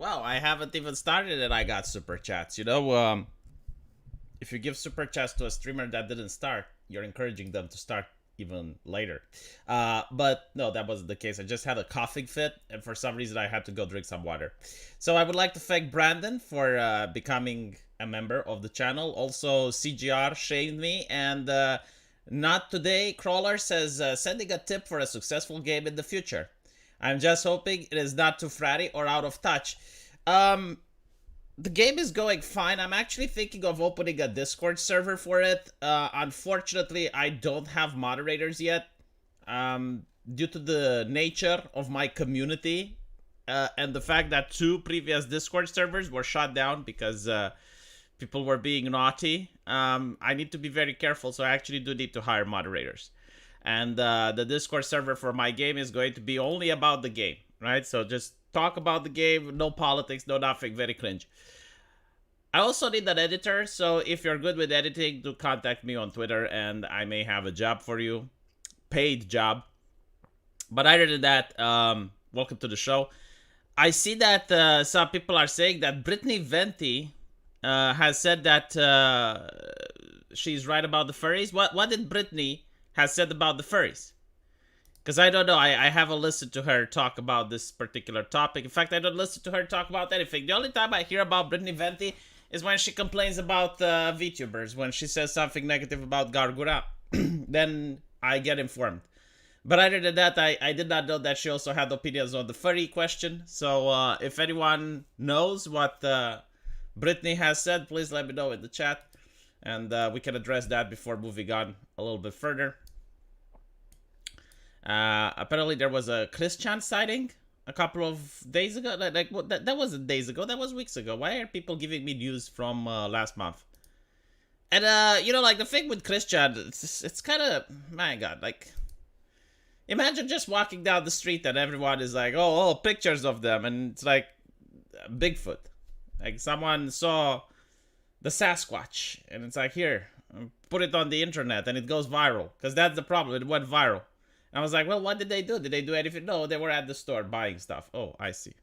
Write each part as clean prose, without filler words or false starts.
Wow, I haven't even started and I got super chats. If you give super chats to a streamer that didn't start, you're encouraging them to start even later. But no, that wasn't the case. I just had a coughing fit, and for some reason, I had to go drink some water. So I would like to thank Brandon for becoming a member of the channel. Also, CGR shamed me, and not today. Crawler says sending a tip for a successful game in the future. I'm just hoping it is not too fratty or out of touch. Um, the game is going fine. I'm actually thinking of opening a Discord server for it. Unfortunately, I don't have moderators yet. Due to the nature of my community and the fact that two previous Discord servers were shut down because people were being naughty, I need to be very careful. So I actually do need to hire moderators. And the Discord server for my game is going to be only about the game, right? So just talk about the game, no politics, no nothing, very cringe. I also need an editor, so if you're good with editing, do contact me on Twitter and I may have a job for you. Paid job. But other than that, welcome to the show. I see that some people are saying that Brittany Venti has said that she's right about the furries. What did Brittany has said about the furries? Because I don't know. I haven't listened to her talk about this particular topic. In fact, I don't listen to her talk about anything. The only time I hear about Brittany Venti is when she complains about VTubers. When she says something negative about Gargura, then I get informed. But other than that, I did not know that she also had opinions on the furry question. So if anyone knows what Brittany has said, please let me know in the chat. And we can address that before moving on a little bit further. Apparently there was a Christian sighting a couple of days ago. That wasn't days ago, that was weeks ago. Why are people giving me news from last month? And like the thing with Christian, it's kind of, my god, like, imagine just walking down the street and everyone is like, oh, pictures of them, and it's like Bigfoot. Like someone saw the Sasquatch, and it's like, here, put it on the internet, and it goes viral. Because that's the problem, it went viral. And I was like, well, what did they do? Did they do anything? No, they were at the store buying stuff. Oh, I see.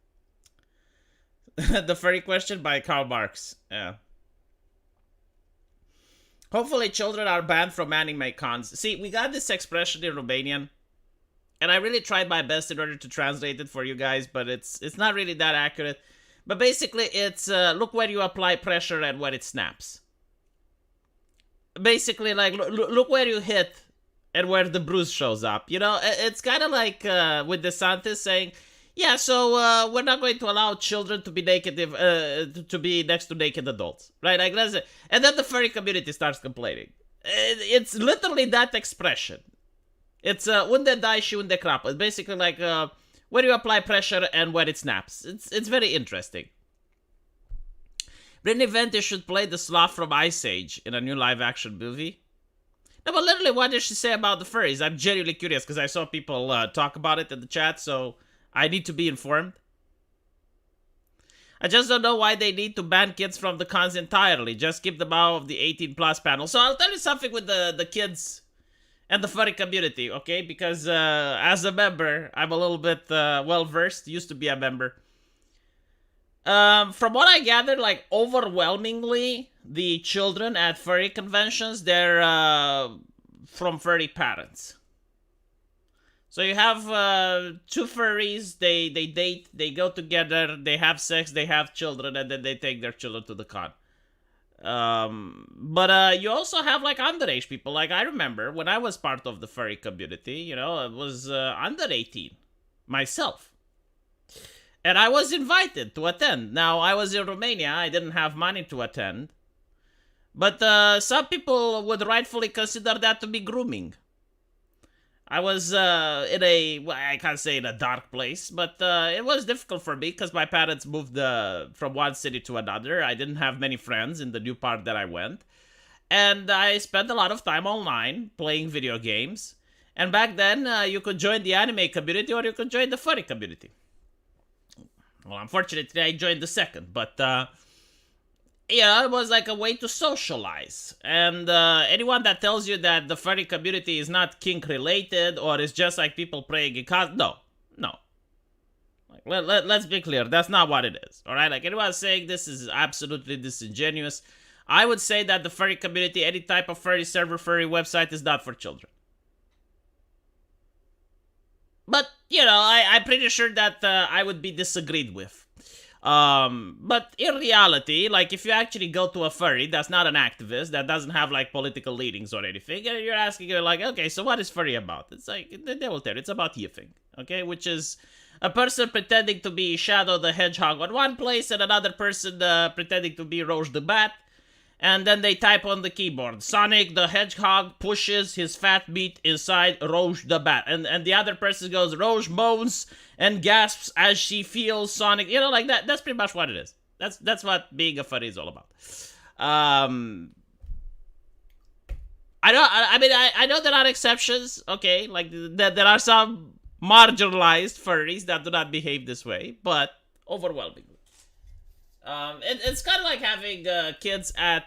The furry question by Karl Marx. Yeah. Hopefully children are banned from anime cons. See, we got this expression in Romanian, and I really tried my best in order to translate it for you guys, but it's not really that accurate. But basically, it's look where you apply pressure and when it snaps. Basically, like, look where you hit and where the bruise shows up. It's kind of like with Desantis saying, yeah, so we're not going to allow children to be naked, to be next to naked adults, right? Like, that's it. And then the furry community starts complaining. It's literally that expression. It's unde dai și unde crapă. It's basically like where you apply pressure and when it snaps. It's very interesting. Brittany Venti should play the sloth from Ice Age in a new live-action movie. No, but literally, what did she say about the furries? I'm genuinely curious because I saw people talk about it in the chat, so I need to be informed. I just don't know why they need to ban kids from the cons entirely. Just keep them out of the 18+ panel. So I'll tell you something with the kids and the furry community, okay? Because as a member, I'm a little bit well-versed. Used to be a member. From what I gathered, like, overwhelmingly, the children at furry conventions, they're from furry parents. So you have two furries, they date, they go together, they have sex, they have children, and then they take their children to the con. But you also have, like, underage people. Like, I remember when I was part of the furry community, I was under 18 myself. And I was invited to attend. Now, I was in Romania. I didn't have money to attend. But some people would rightfully consider that to be grooming. I was in I can't say in a dark place, but it was difficult for me because my parents moved from one city to another. I didn't have many friends in the new part that I went. And I spent a lot of time online playing video games. And back then, you could join the anime community or you could join the furry community. Well, unfortunately, I joined the second, but, it was like a way to socialize. And anyone that tells you that the furry community is not kink-related or is just like people playing in cons, no. Like, Let's be clear. That's not what it is. All right? Like, anyone saying this is absolutely disingenuous. I would say that the furry community, any type of furry server, furry website, is not for children. But, I'm pretty sure that I would be disagreed with. But in reality, like, if you actually go to a furry that's not an activist, that doesn't have, like, political leanings or anything, and you're asking her, like, okay, so what is furry about? It's like, they will tell you, it's about yiffing, okay? Which is a person pretending to be Shadow the Hedgehog on one place, and another person pretending to be Roche the Bat, and then they type on the keyboard, Sonic the Hedgehog pushes his fat meat inside Roche the Bat. And the other person goes, Roche moans and gasps as she feels Sonic. Like that. That's pretty much what it is. That's what being a furry is all about. I know there are exceptions, okay? Like, there are some marginalized furries that do not behave this way, but overwhelmingly. It's kind of like having kids at,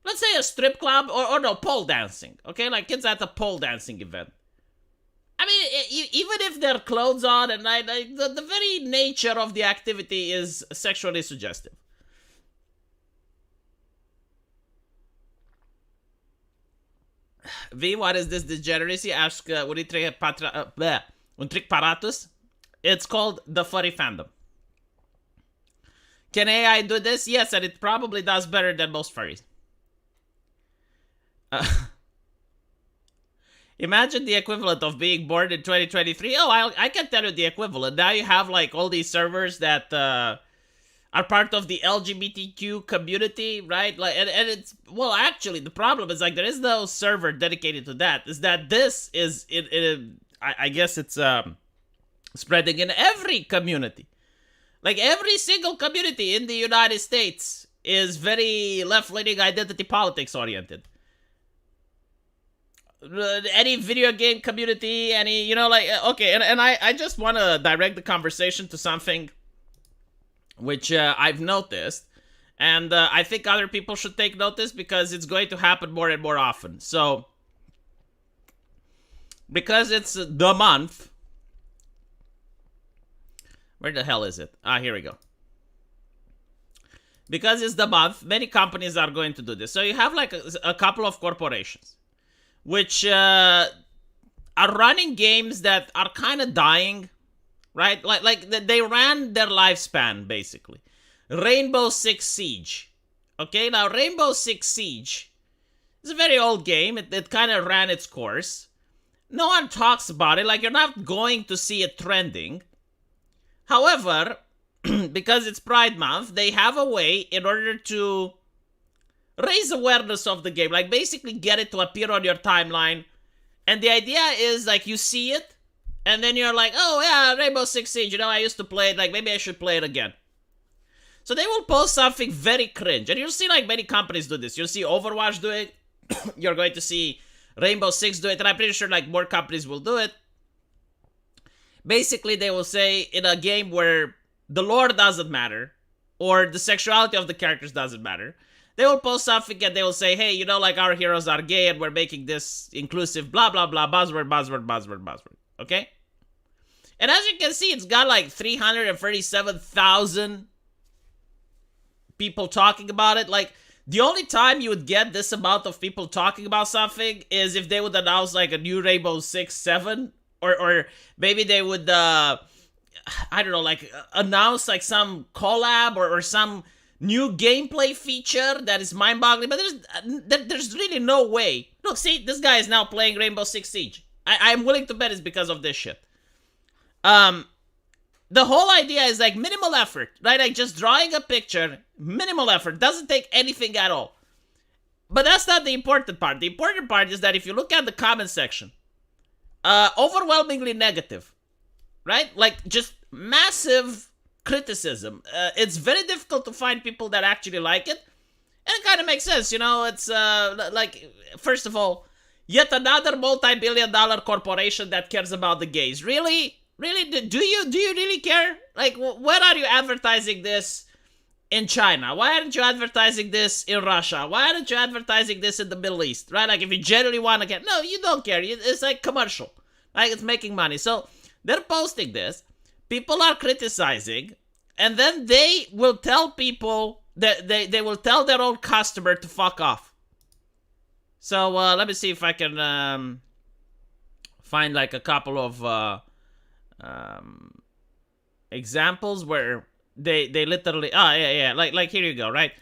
let's say, a strip club, or no, pole dancing, okay? Like kids at a pole dancing event. I mean, even if their clothes on and the very nature of the activity is sexually suggestive. V, what is this degeneracy? Ask un trick paratus. It's called the furry fandom. Can AI do this? Yes, and it probably does better than most furries. Imagine the equivalent of being born in 2023. Oh, I can tell you the equivalent. Now you have, like, all these servers that are part of the LGBTQ community, right? Like, and it's, well, actually, the problem is, like, there is no server dedicated to that. Is that this is, I guess it's spreading in every community. Like, every single community in the United States is very left-leaning identity politics oriented. Any video game community, any, okay, and I just want to direct the conversation to something which I've noticed, and I think other people should take notice because it's going to happen more and more often. So, because it's the month, where the hell is it? Here we go. Because it's the month, many companies are going to do this. So you have like a couple of corporations which are running games that are kind of dying, right? Like they ran their lifespan, basically. Rainbow Six Siege. Okay, now Rainbow Six Siege is a very old game. It kind of ran its course. No one talks about it. Like, you're not going to see it trending. However, because it's Pride Month, they have a way in order to raise awareness of the game. Like, basically get it to appear on your timeline. And the idea is, like, you see it, and then you're like, oh, yeah, Rainbow Six Siege, I used to play it. Like, maybe I should play it again. So they will post something very cringe. And you'll see, like, many companies do this. You'll see Overwatch do it. You're going to see Rainbow Six do it. And I'm pretty sure, like, more companies will do it. Basically, they will say, in a game where the lore doesn't matter, or the sexuality of the characters doesn't matter, they will post something and they will say, hey, like, our heroes are gay and we're making this inclusive, blah, blah, blah, buzzword, buzzword, buzzword, buzzword. Okay? And as you can see, it's got like 337,000 people talking about it. Like, the only time you would get this amount of people talking about something is if they would announce like a new Rainbow Six 7, or maybe they would, I don't know, like announce like some collab or some new gameplay feature that is mind-boggling. But there's really no way. Look, see, this guy is now playing Rainbow Six Siege. I'm willing to bet it's because of this shit. The whole idea is like minimal effort, right? Like just drawing a picture, minimal effort, doesn't take anything at all. But that's not the important part. The important part is that if you look at the comment section, overwhelmingly negative, right? Like just massive criticism. It's very difficult to find people that actually like it. And it kind of makes sense, it's like, first of all, yet another multi-billion-dollar corporation that cares about the gays. Really? Really? Do you really care? Like, where are you advertising this in China? Why aren't you advertising this in Russia? Why aren't you advertising this in the Middle East? Right? Like, if you genuinely want to get... No, you don't care. It's like commercial. Like, it's making money. So, they're posting this. people are criticizing, and then they will tell people that they will tell their own customer to fuck off. So let me see if I can find like a couple of examples where they literally like here you go, right?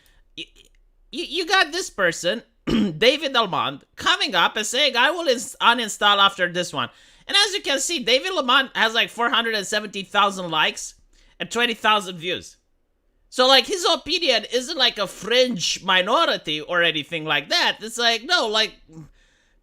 You got this person David Almond coming up and saying I will uninstall after this one. And as you can see, David Lamont has like 470,000 likes and 20,000 views. So like his opinion isn't like a fringe minority or anything like that. It's like, no, like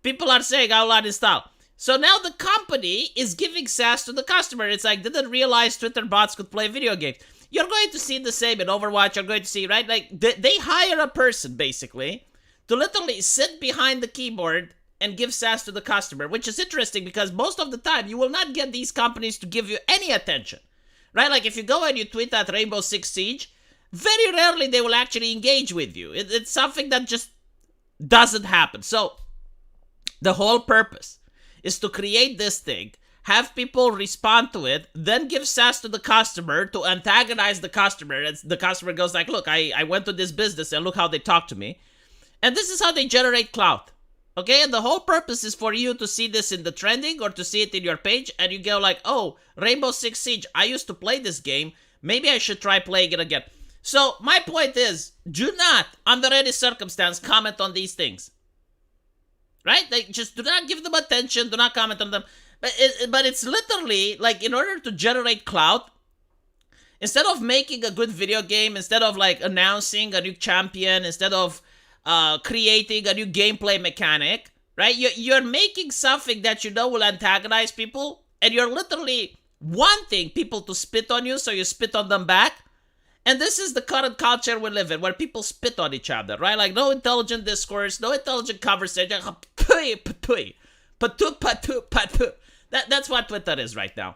people are saying I'll uninstall. So now the company is giving sass to the customer. It's like, didn't realize Twitter bots could play video games. You're going to see the same in Overwatch. You're going to see, right? Like they hire a person basically to literally sit behind the keyboard and give sass to the customer, which is interesting because most of the time you will not get these companies to give you any attention, right? Like if you go and you tweet at Rainbow Six Siege, very rarely they will actually engage with you. It's something that just doesn't happen. So the whole purpose is to create this thing, have people respond to it, then give sass to the customer to antagonize the customer. And the customer goes like, look, I went to this business and look how they talk to me. And this is how they generate clout. Okay, and the whole purpose is for you to see this in the trending or to see it in your page, and you go like, oh, Rainbow Six Siege, I used to play this game, maybe I should try playing it again. So my point is, do not, under any circumstance, comment on these things. Right? Like, just do not give them attention, do not comment on them. But it's literally, like, in order to generate clout, instead of making a good video game, instead of, like, announcing a new champion, instead of creating a new gameplay mechanic, right? You're making something that you know will antagonize people, and you're literally wanting people to spit on you, so you spit on them back. And this is the current culture we live in, where people spit on each other, right? Like, no intelligent discourse, no intelligent conversation. That's what Twitter is right now.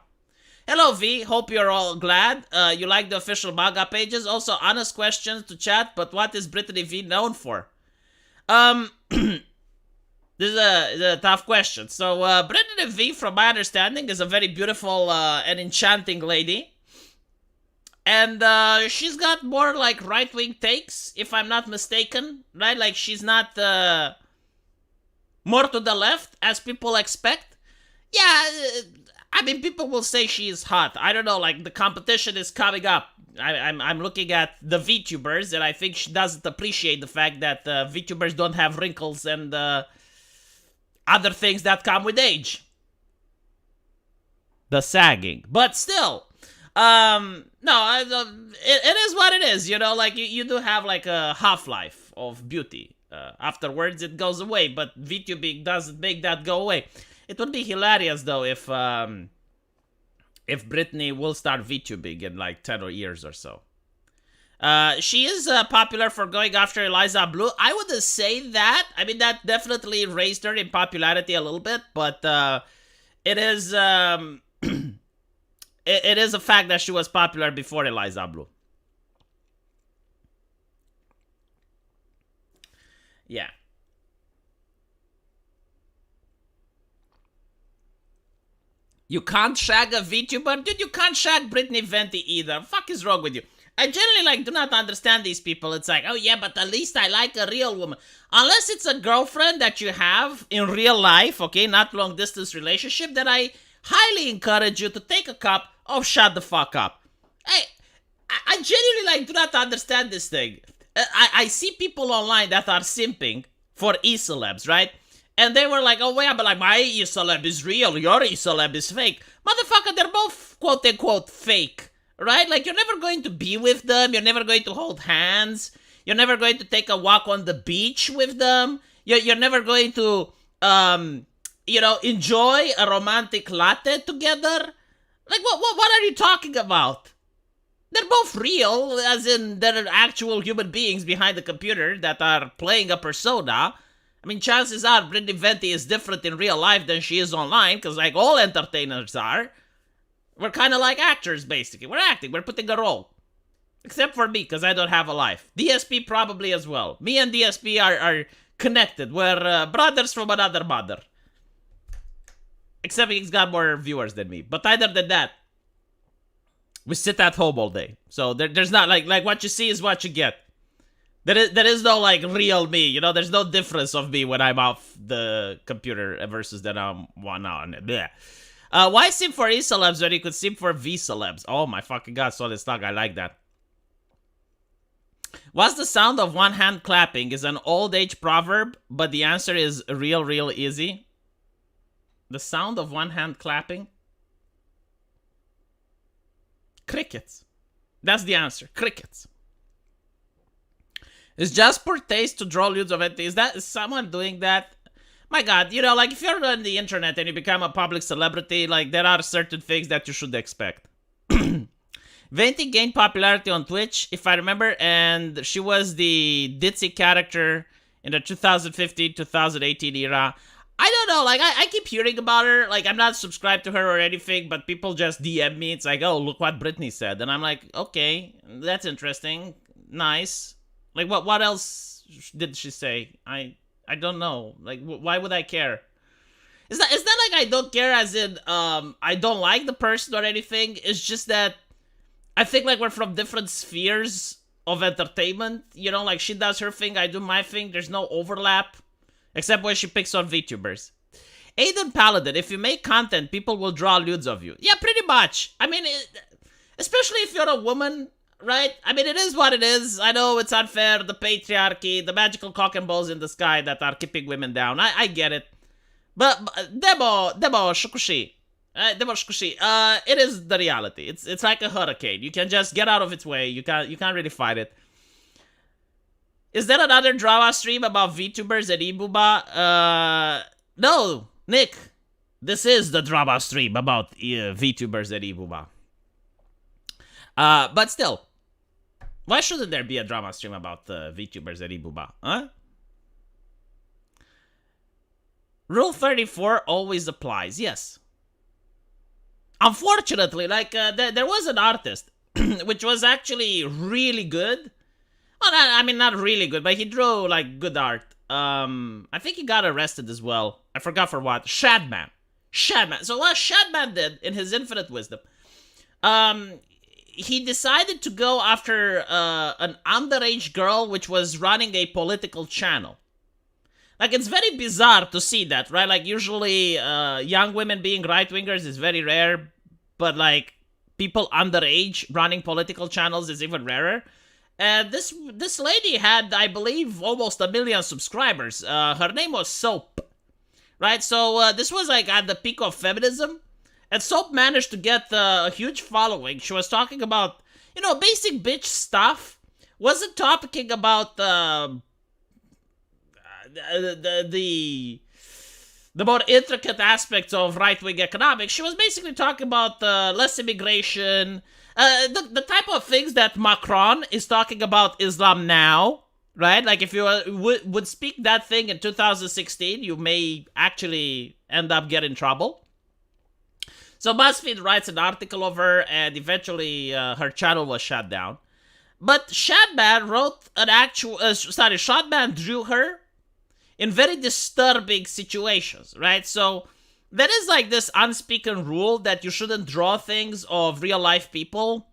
Hello, V. Hope you're all glad. You like the official manga pages. Also, honest questions to chat, but what is Brittany V known for? This is a tough question. So, Brittany V, from my understanding, is a very beautiful and enchanting lady. And she's got more like right-wing takes, if I'm not mistaken, right? Like she's not more to the left, as people expect. Yeah, I mean, people will say she is hot. I don't know, like the competition is coming up. I'm looking at the VTubers, and I think she doesn't appreciate the fact that VTubers don't have wrinkles and other things that come with age. The sagging. But still, no, it is what it is, you know, like you do have like a half-life of beauty. Afterwards it goes away, but VTubing doesn't make that go away. It would be hilarious though if Britney will start VTubing in like 10 years or so. She is popular for going after Eliza Blue. I wouldn't say that. I mean, that definitely raised her in popularity a little bit, but it is it is a fact that she was popular before Eliza Blue. Yeah. You can't shag a VTuber? Dude, you can't shag Brittany Venti either. Fuck is wrong with you? I generally, like, do not understand these people. It's like, oh yeah, but at least I like a real woman. Unless it's a girlfriend that you have in real life, okay, not long-distance relationship, then I highly encourage you to take a cup of shut the fuck up. I genuinely, like, do not understand this thing. I see people online that are simping for e-celebs, right? And they were like, oh, yeah, but like, my e-celeb is real, your e-celeb is fake. Motherfucker, they're both quote-unquote fake, right? Like, you're never going to be with them, you're never going to hold hands, you're never going to take a walk on the beach with them, you're never going to, you know, enjoy a romantic latte together. Like, what are you talking about? They're both real, as in they're actual human beings behind the computer that are playing a persona. I mean, chances are Brittany Venti is different in real life than she is online, because like all entertainers are. We're kind of like actors, basically. We're acting, we're putting a role. Except for me, because I don't have a life. DSP probably as well. Me and DSP are connected. We're brothers from another mother. Except he's got more viewers than me. But other than that, We sit at home all day. So there's not like what you see is what you get. There is no like real me, you know. There's no difference of me when I'm off the computer versus that I'm on it. Yeah. Why simp for E celebs when you could simp for V celebs? Oh my fucking god, Solid Stock, I like that. What's the sound of one hand clapping? Is an old age proverb, but the answer is real easy. The sound of one hand clapping? Crickets. That's the answer. Crickets. It's just poor taste to draw nudes of it. Is someone doing that? My god, you know, like if you're on the internet and you become a public celebrity, like there are certain things that you should expect. Venti gained popularity on Twitch, if I remember, and she was the ditzy character in the 2015-2018 era. I don't know, like, I keep hearing about her. Like, I'm not subscribed to her or anything, but people just DM me. It's like, oh, look what Britney said. And I'm like, okay, that's interesting. Nice. Like, what else did she say? I don't know. Like, why would I care? It's not like I don't care as in, I don't like the person or anything. It's just that I think, like, we're from different spheres of entertainment. You know, like, she does her thing, I do my thing. There's no overlap. Except when she picks on VTubers. Aiden Paladin, if you make content, people will draw nudes of you. Yeah, pretty much. I mean, especially if you're a woman, right? I mean, it is what it is. I know it's unfair, the patriarchy, the magical cock and balls in the sky that are keeping women down. I get it. But Debo Shukushi. It is the reality. It's like a hurricane. You can just get out of its way. You can't really fight it. Is there another drama stream about VTubers and Ibuba? No, Nick. This is the drama stream about VTubers and Ibuba. But still, why shouldn't there be a drama stream about VTubers and Ibuba? Huh? Rule 34 always applies. Yes. Unfortunately, like there was an artist which was actually really good. Well, I mean, not really good, but he drew, like, good art. I think he got arrested as well. I forgot for what. Shadman. So what Shadman did, in his infinite wisdom, he decided to go after an underage girl which was running a political channel. Like, it's very bizarre to see that, right? Like, usually, young women being right-wingers is very rare, but, like, people underage running political channels is even rarer. And this lady had, I believe, almost 1 million subscribers. Her name was Soap, right? So this was like at the peak of feminism, and Soap managed to get a huge following. She was talking about, you know, basic bitch stuff. Wasn't talking about the more intricate aspects of right-wing economics. She was basically talking about less immigration. The type of things that Macron is talking about Islam now, right? Like, if you would speak that thing in 2016, you may actually end up getting trouble. So BuzzFeed writes an article of her, and eventually her channel was shut down. But Shadman wrote an actual... Shadman drew her in very disturbing situations, right? So there is like this unspoken rule that you shouldn't draw things of real life people.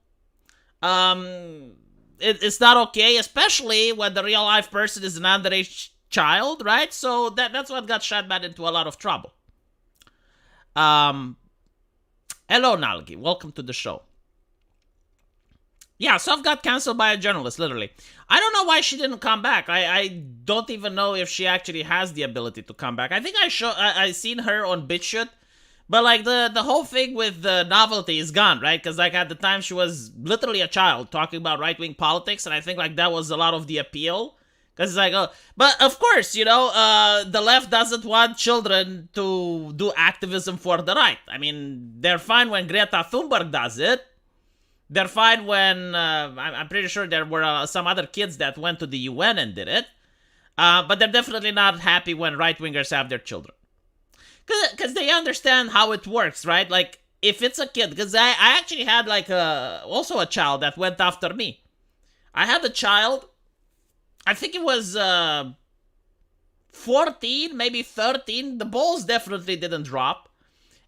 It's not okay, especially when the real life person is an underage child, right? So that's what got Shadman into a lot of trouble. Hello, Nalgi. Welcome to the show. Yeah, Soph got cancelled by a journalist, literally. I don't know why she didn't come back. I don't even know if she actually has the ability to come back. I think I seen her on BitChute, but like the whole thing with the novelty is gone, right? Because like at the time she was literally a child talking about right-wing politics, and I think like that was a lot of the appeal. Because it's like, but of course, you know, the left doesn't want children to do activism for the right. I mean, they're fine when Greta Thunberg does it. They're fine when, I'm pretty sure there were some other kids that went to the UN and did it. But they're definitely not happy when right-wingers have their children. Because they understand how it works, right? Like, if it's a kid, because I actually had, like, also a child that went after me. I had a child, I think it was 14, maybe 13. The balls definitely didn't drop.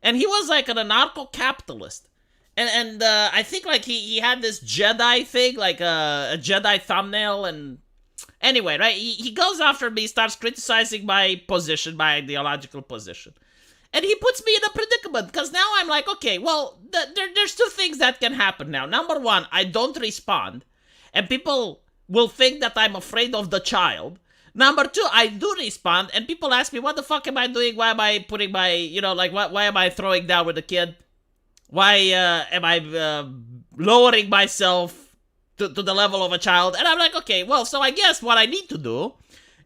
And he was, like, an anarcho-capitalist. And I think like he had this Jedi thing, like a Jedi thumbnail, and anyway, right? He goes after me, starts criticizing my position, my ideological position. And he puts me in a predicament because now I'm like, okay, well, there's two things that can happen now. Number one, I don't respond, and people will think that I'm afraid of the child. Number two, I do respond, and people ask me, what the fuck am I doing? Why am I putting my, like, why am I throwing down with the kid? Why am I lowering myself to the level of a child? And I'm like, okay, well, so I guess what I need to do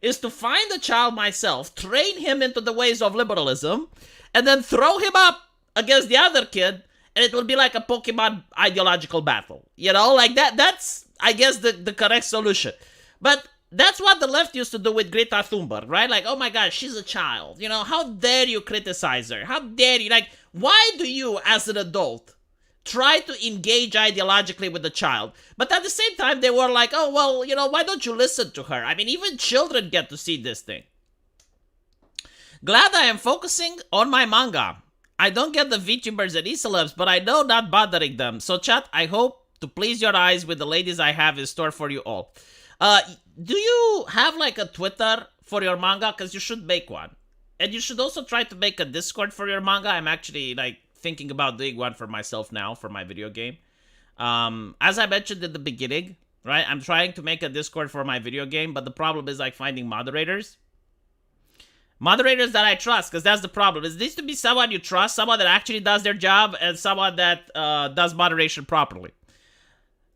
is to find the child myself, train him into the ways of liberalism, and then throw him up against the other kid, and it will be like a Pokemon ideological battle. Like that's, I guess, the correct solution. But that's what the left used to do with Greta Thunberg, right? Like, oh my gosh, she's a child. How dare you criticize her? How dare you? Like, why do you, as an adult, try to engage ideologically with the child? But at the same time, they were like, oh, well, why don't you listen to her? I mean, even children get to see this thing. Glad I am focusing on my manga. I don't get the VTubers and e-celebs, but I know not bothering them. So chat, I hope to please your eyes with the ladies I have in store for you all. Do you have like a Twitter for your manga? Because you should make one. And you should also try to make a Discord for your manga. I'm actually like thinking about doing one for myself now for my video game. As I mentioned in the beginning, right? I'm trying to make a Discord for my video game, but the problem is like finding moderators. Moderators that I trust, because that's the problem. It needs to be someone you trust, someone that actually does their job, and someone that does moderation properly.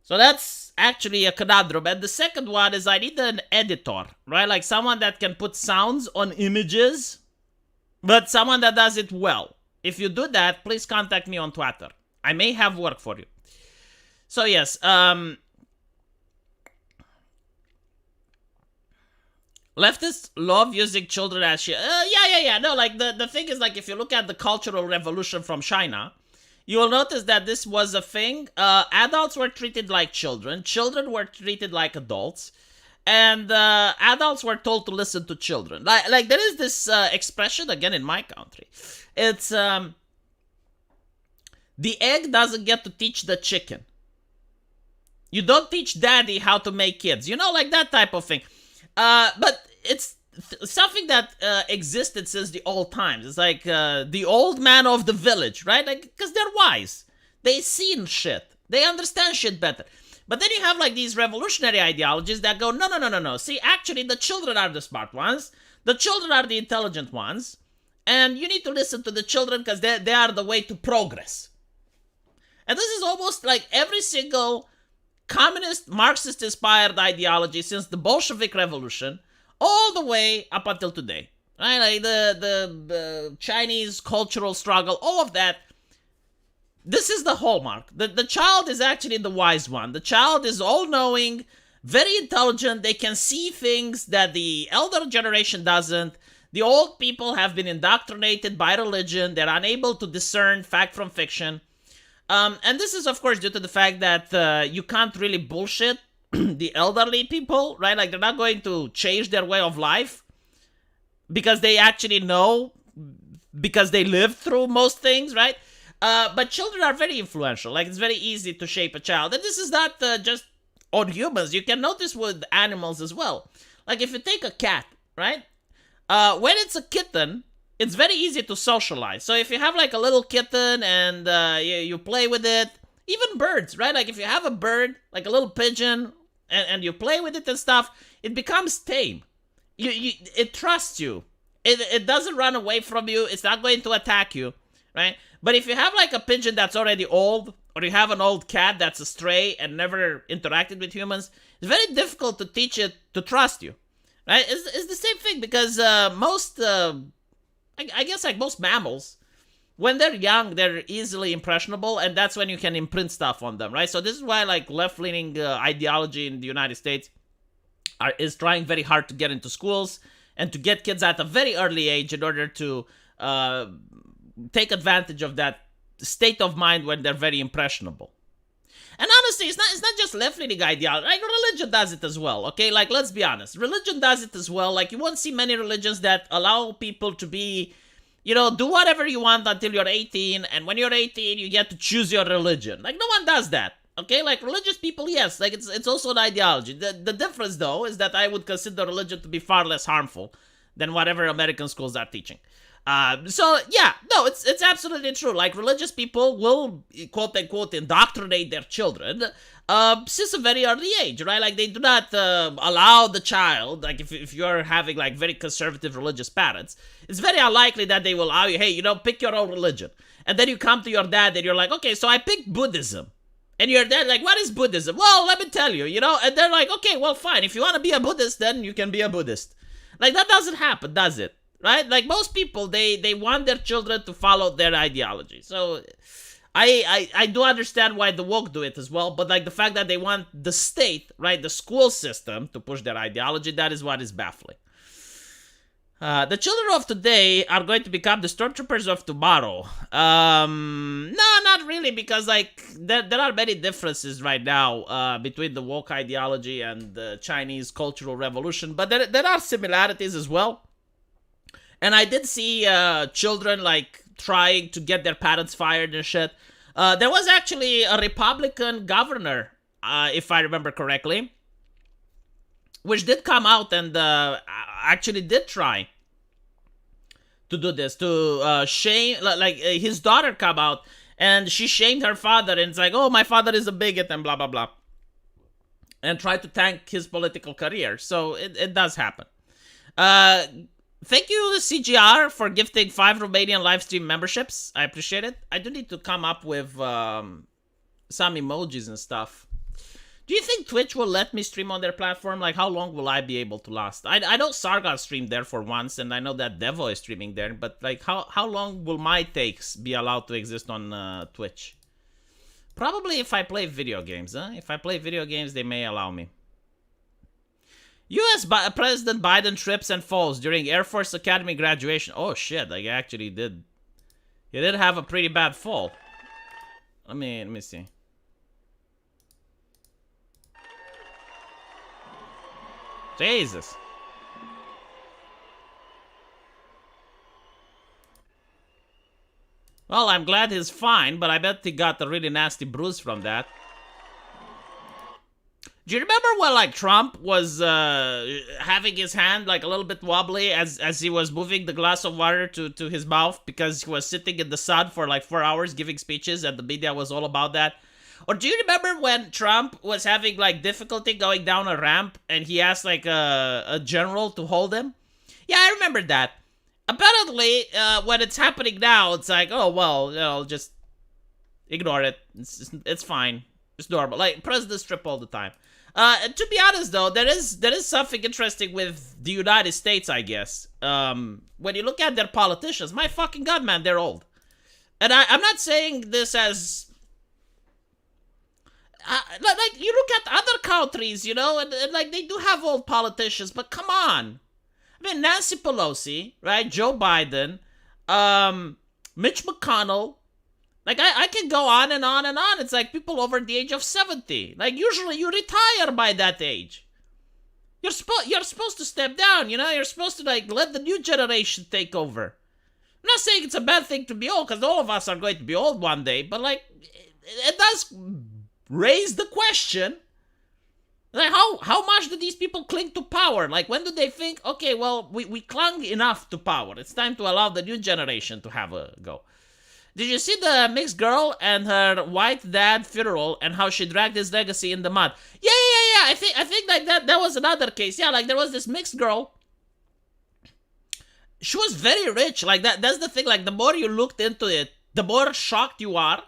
So that's actually a conundrum. And the second one is I need an editor, right? Like someone that can put sounds on images, but someone that does it well. If you do that, please contact me on Twitter. I may have work for you. So yes, leftists love using children as shit. Yeah. No, like the thing is, like, if you look at the Cultural Revolution from China, you will notice that this was a thing. Adults were treated like children. Children were treated like adults. And adults were told to listen to children. Like there is this expression, again, in my country. It's, the egg doesn't get to teach the chicken. You don't teach daddy how to make kids. Like that type of thing. But it's something that existed since the old times. It's like the old man of the village, right? Like, because they're wise. They seen shit. They understand shit better. But then you have like these revolutionary ideologies that go, no. See, actually, the children are the smart ones. The children are the intelligent ones. And you need to listen to the children because they are the way to progress. And this is almost like every single communist, Marxist-inspired ideology since the Bolshevik Revolution, all the way up until today. Right? Like the Chinese cultural struggle, all of that. This is the hallmark. The child is actually the wise one. The child is all-knowing, very intelligent. They can see things that the elder generation doesn't. The old people have been indoctrinated by religion. They're unable to discern fact from fiction. And this is, of course, due to the fact that you can't really bullshit the elderly people, right? Like, they're not going to change their way of life because they actually know, because they lived through most things, right? But children are very influential. Like, it's very easy to shape a child. And this is not just on humans. You can notice with animals as well. Like, if you take a cat, right? When it's a kitten, it's very easy to socialize. So if you have like a little kitten and you play with it, even birds, right? Like if you have a bird, like a little pigeon, and you play with it and stuff, it becomes tame. It trusts you. It doesn't run away from you. It's not going to attack you, right? But if you have like a pigeon that's already old, or you have an old cat that's a stray and never interacted with humans, it's very difficult to teach it to trust you, right? It's the same thing because most... I guess like most mammals, when they're young, they're easily impressionable, and that's when you can imprint stuff on them, right? So this is why like left-leaning ideology in the United States is trying very hard to get into schools and to get kids at a very early age in order to take advantage of that state of mind when they're very impressionable. And honestly, it's not just left-leaning ideology. Like, religion does it as well, okay? Like, let's be honest. Religion does it as well. Like, you won't see many religions that allow people to be You know, do whatever you want until you're 18, and when you're 18, you get to choose your religion. Like, no one does that. Okay, like religious people, yes, like it's also an ideology. The difference though is that I would consider religion to be far less harmful than whatever American schools are teaching. So yeah, no, it's absolutely true. Like religious people will quote unquote indoctrinate their children since a very early age, right? Like they do not allow the child, like if you're having like very conservative religious parents, it's very unlikely that they will allow you, hey, you know, pick your own religion. And then you come to your dad and you're like, okay, so I picked Buddhism. And your dad like, what is Buddhism? Well, let me tell you, you know? And they're like, okay, well, fine. If you want to be a Buddhist, then you can be a Buddhist. Like, that doesn't happen, does it? Right? Like, most people, they want their children to follow their ideology. So, I do understand why the woke do it as well. But, like, the fact that they want the state, right, the school system to push their ideology, that is what is baffling. The children of today are going to become the stormtroopers of tomorrow. No, not really, because like there are many differences right now between the woke ideology and the Chinese Cultural Revolution, but there are similarities as well. And I did see children like trying to get their parents fired and shit. There was actually a Republican governor, if I remember correctly, which did come out and actually did try to do this, to shame, like his daughter come out and she shamed her father and it's like, oh, my father is a bigot and blah, blah, blah. And tried to tank his political career. So it does happen. Thank you, CGR, for gifting 5 Romanian livestream memberships. I appreciate it. I do need to come up with some emojis and stuff. Do you think Twitch will let me stream on their platform? Like, how long will I be able to last? I know Sargon streamed there for once, and I know that Devo is streaming there, but, like, how long will my takes be allowed to exist on Twitch? Probably if I play video games, huh? If I play video games, they may allow me. U.S. President Biden trips and falls during Air Force Academy graduation. Oh, shit, like, actually did. He did have a pretty bad fall. Let me see. Jesus. Well, I'm glad he's fine, but I bet he got a really nasty bruise from that. Do you remember when, like, Trump was having his hand, like, a little bit wobbly as he was moving the glass of water to his mouth because he was sitting in the sun for, like, 4 hours giving speeches and the media was all about that? Or do you remember when Trump was having, like, difficulty going down a ramp and he asked, like, a general to hold him? Yeah, I remember that. Apparently, when it's happening now, it's like, oh, well, you know, just ignore it. It's fine. It's normal. Like, presidents trip all the time. To be honest, though, there is something interesting with the United States, I guess. When you look at their politicians, my fucking god, man, they're old. And I'm not saying this as... like, you look at other countries, you know, and like, they do have old politicians, but come on. I mean, Nancy Pelosi, right? Joe Biden, Mitch McConnell. Like, I can go on and on and on. It's like people over the age of 70. Like, usually you retire by that age. You're supposed to step down, you know? You're supposed to, like, let the new generation take over. I'm not saying it's a bad thing to be old, because all of us are going to be old one day, but, like, it does raise the question, like, how much do these people cling to power? Like, when do they think, okay, well, we clung enough to power. It's time to allow the new generation to have a go. Did you see the mixed girl and her white dad funeral and how she dragged his legacy in the mud? Yeah. I think like that was another case. Yeah, like there was this mixed girl. She was very rich. Like that's the thing. Like the more you looked into it, the more shocked you are.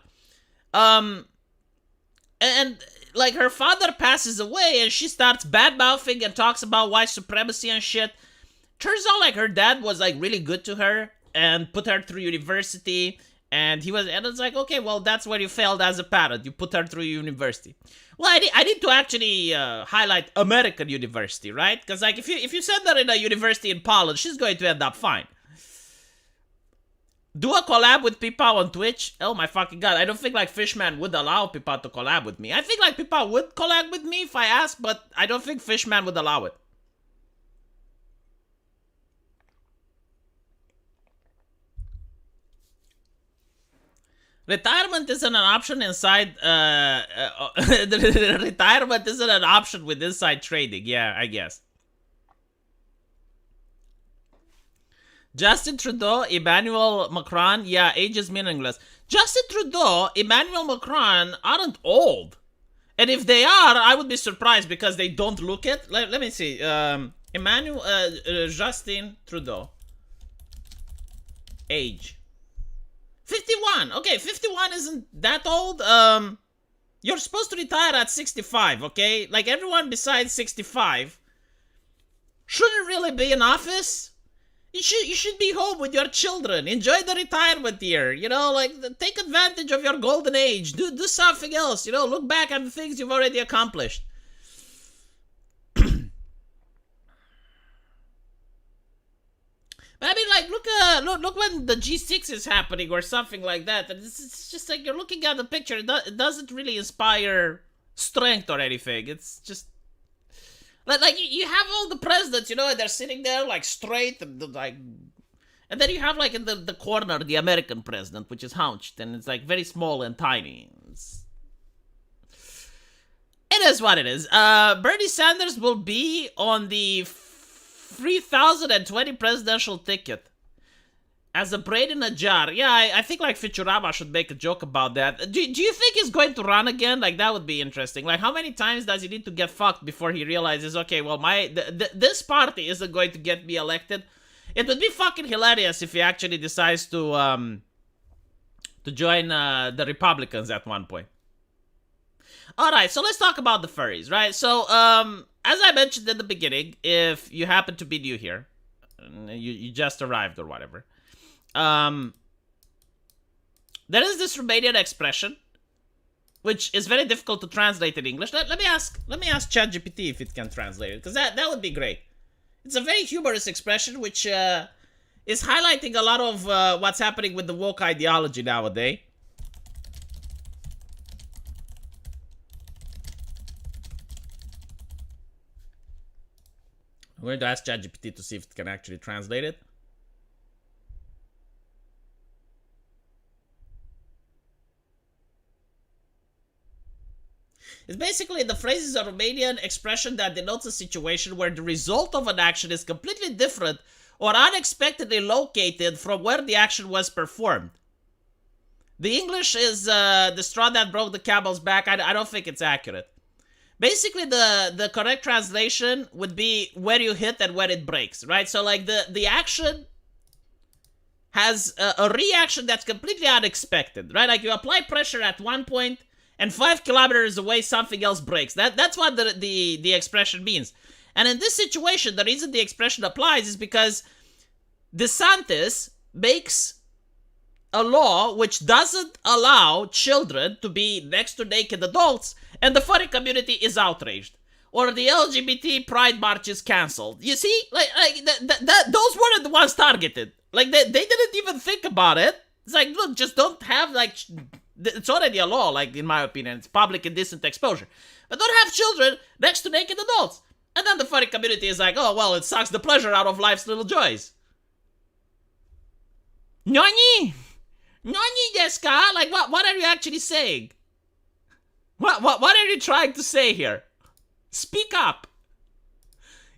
And like her father passes away and she starts bad-mouthing and talks about white supremacy and shit. Turns out like her dad was like really good to her and put her through university. And it's like, okay, well, that's where you failed as a parent. You put her through university. Well, I need to actually highlight American university, right? Because like if you send her in a university in Poland, she's going to end up fine. Do a collab with Pipa on Twitch? Oh my fucking god, I don't think like Fishman would allow Pipa to collab with me. I think like Pipa would collab with me if I asked, but I don't think Fishman would allow it. Retirement isn't an option inside. Retirement isn't an option with inside trading. Yeah, I guess. Justin Trudeau, Emmanuel Macron. Yeah, age is meaningless. Justin Trudeau, Emmanuel Macron aren't old. And if they are, I would be surprised because they don't look it. Let me see. Justin Trudeau. Age. 51. Okay, 51 isn't that old. You're supposed to retire at 65, okay? Like everyone besides 65 shouldn't really be in office. You should be home with your children. Enjoy the retirement year. You know, like take advantage of your golden age. Do something else. You know, look back at the things you've already accomplished. I mean, like, look when the G6 is happening or something like that. And it's just like you're looking at the picture. It doesn't really inspire strength or anything. It's just like you have all the presidents, you know, and they're sitting there like straight and like, and then you have like in the corner the American president, which is hunched and it's like very small and tiny. It is what it is. Bernie Sanders will be on the 3020 presidential ticket as a brain in a jar. Yeah, I think like Futurama should make a joke about that. Do you think he's going to run again? Like that would be interesting. Like how many times does he need to get fucked before he realizes, okay, well this party isn't going to get me elected? It would be fucking hilarious if he actually decides to join the Republicans at one point. Alright, so let's talk about the furries, right? So, as I mentioned in the beginning, if you happen to be new here, you just arrived or whatever, there is this Romanian expression, which is very difficult to translate in English. Let me ask ChatGPT if it can translate it, because that would be great. It's a very humorous expression, which is highlighting a lot of what's happening with the woke ideology nowadays. I'm going to ask ChatGPT to see if it can actually translate it. It's basically the phrase is a Romanian expression that denotes a situation where the result of an action is completely different or unexpectedly located from where the action was performed. The English is the straw that broke the camel's back. I don't think it's accurate. Basically, the correct translation would be where you hit and where it breaks, right? So, like, the action has a reaction that's completely unexpected, right? Like, you apply pressure at one point, and 5 kilometers away, something else breaks. That's what the expression means. And in this situation, the reason the expression applies is because Desantis makes a law which doesn't allow children to be next to naked adults, and the furry community is outraged. Or the LGBT Pride March is cancelled. You see? Like those weren't the ones targeted. Like, they didn't even think about it. It's like, look, just don't have, like, it's already a law, like, in my opinion. It's public indecent exposure. But don't have children next to naked adults. And then the furry community is like, oh, well, it sucks the pleasure out of life's little joys. Nani? Nani desu ka? Like, what are you actually saying? What are you trying to say here? Speak up.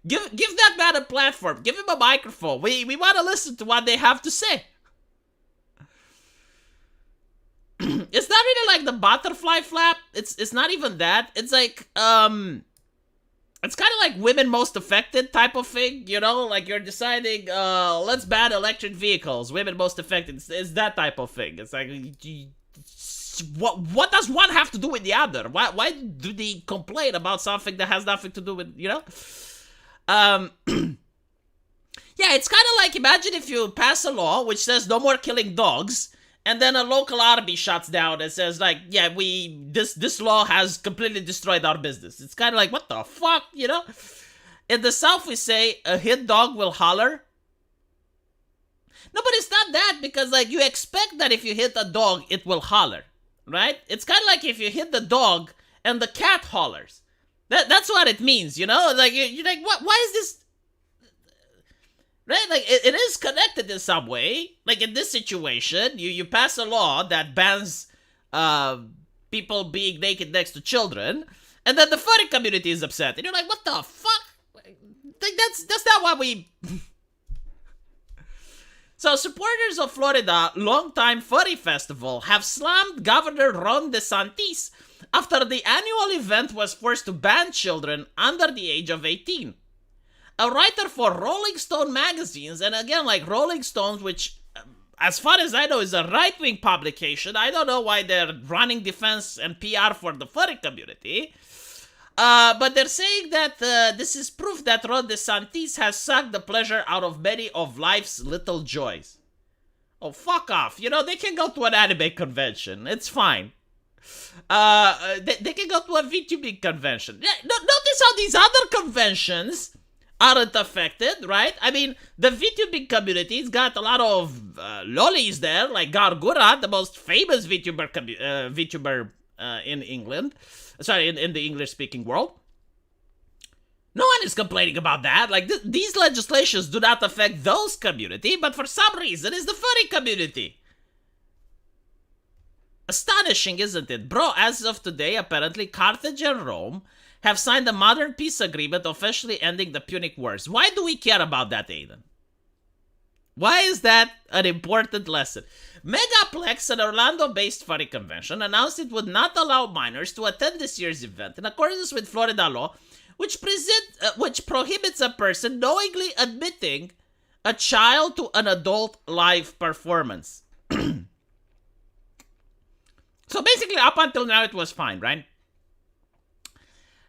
Give that man a platform. Give him a microphone. We want to listen to what they have to say. It's not really like the butterfly flap. It's not even that. It's like, it's kind of like women most affected type of thing, you know? Like, you're deciding, let's ban electric vehicles. Women most affected. It's that type of thing. It's like, what does one have to do with the other? Why do they complain about something that has nothing to do with, you know? Yeah, it's kind of like, imagine if you pass a law which says no more killing dogs, and then a local army shuts down and says, like, yeah, this law has completely destroyed our business. It's kind of like, what the fuck, you know? In the South, we say, a hit dog will holler. No, but it's not that, because, like, you expect that if you hit a dog, it will holler, right? It's kind of like if you hit the dog and the cat hollers. That's what it means, you know? Like, you're like, what? Why is this? right? Like it is connected in some way. Like in this situation, you pass a law that bans uh, people being naked next to children, and then the furry community is upset, and you're like, what the fuck? Like that's not what we. So, supporters of Florida longtime furry festival have slammed Governor Ron Desantis after the annual event was forced to ban children under the age of 18. A writer for Rolling Stone magazines, and again, like Rolling Stones, which, as far as I know, is a right-wing publication. I don't know why they're running defense and PR for the furry community. But they're saying that this is proof that Ron DeSantis has sucked the pleasure out of many of life's little joys. Oh, fuck off. You know, they can go to an anime convention. It's fine. They can go to a VTubing convention. Yeah, notice how these other conventions aren't affected, right? I mean, the VTubing community's got a lot of lollies there, like Gargura, the most famous VTuber in England. Sorry, in the English-speaking world. No one is complaining about that. Like, these legislations do not affect those community, but for some reason, it's the furry community. Astonishing, isn't it? Bro, as of today, apparently, Carthage and Rome have signed a modern peace agreement officially ending the Punic Wars. Why do we care about that, Aiden? Why is that an important lesson? Megaplex, an Orlando-based furry convention, announced it would not allow minors to attend this year's event in accordance with Florida law, which prohibits a person knowingly admitting a child to an adult live performance. So basically, up until now, it was fine, right?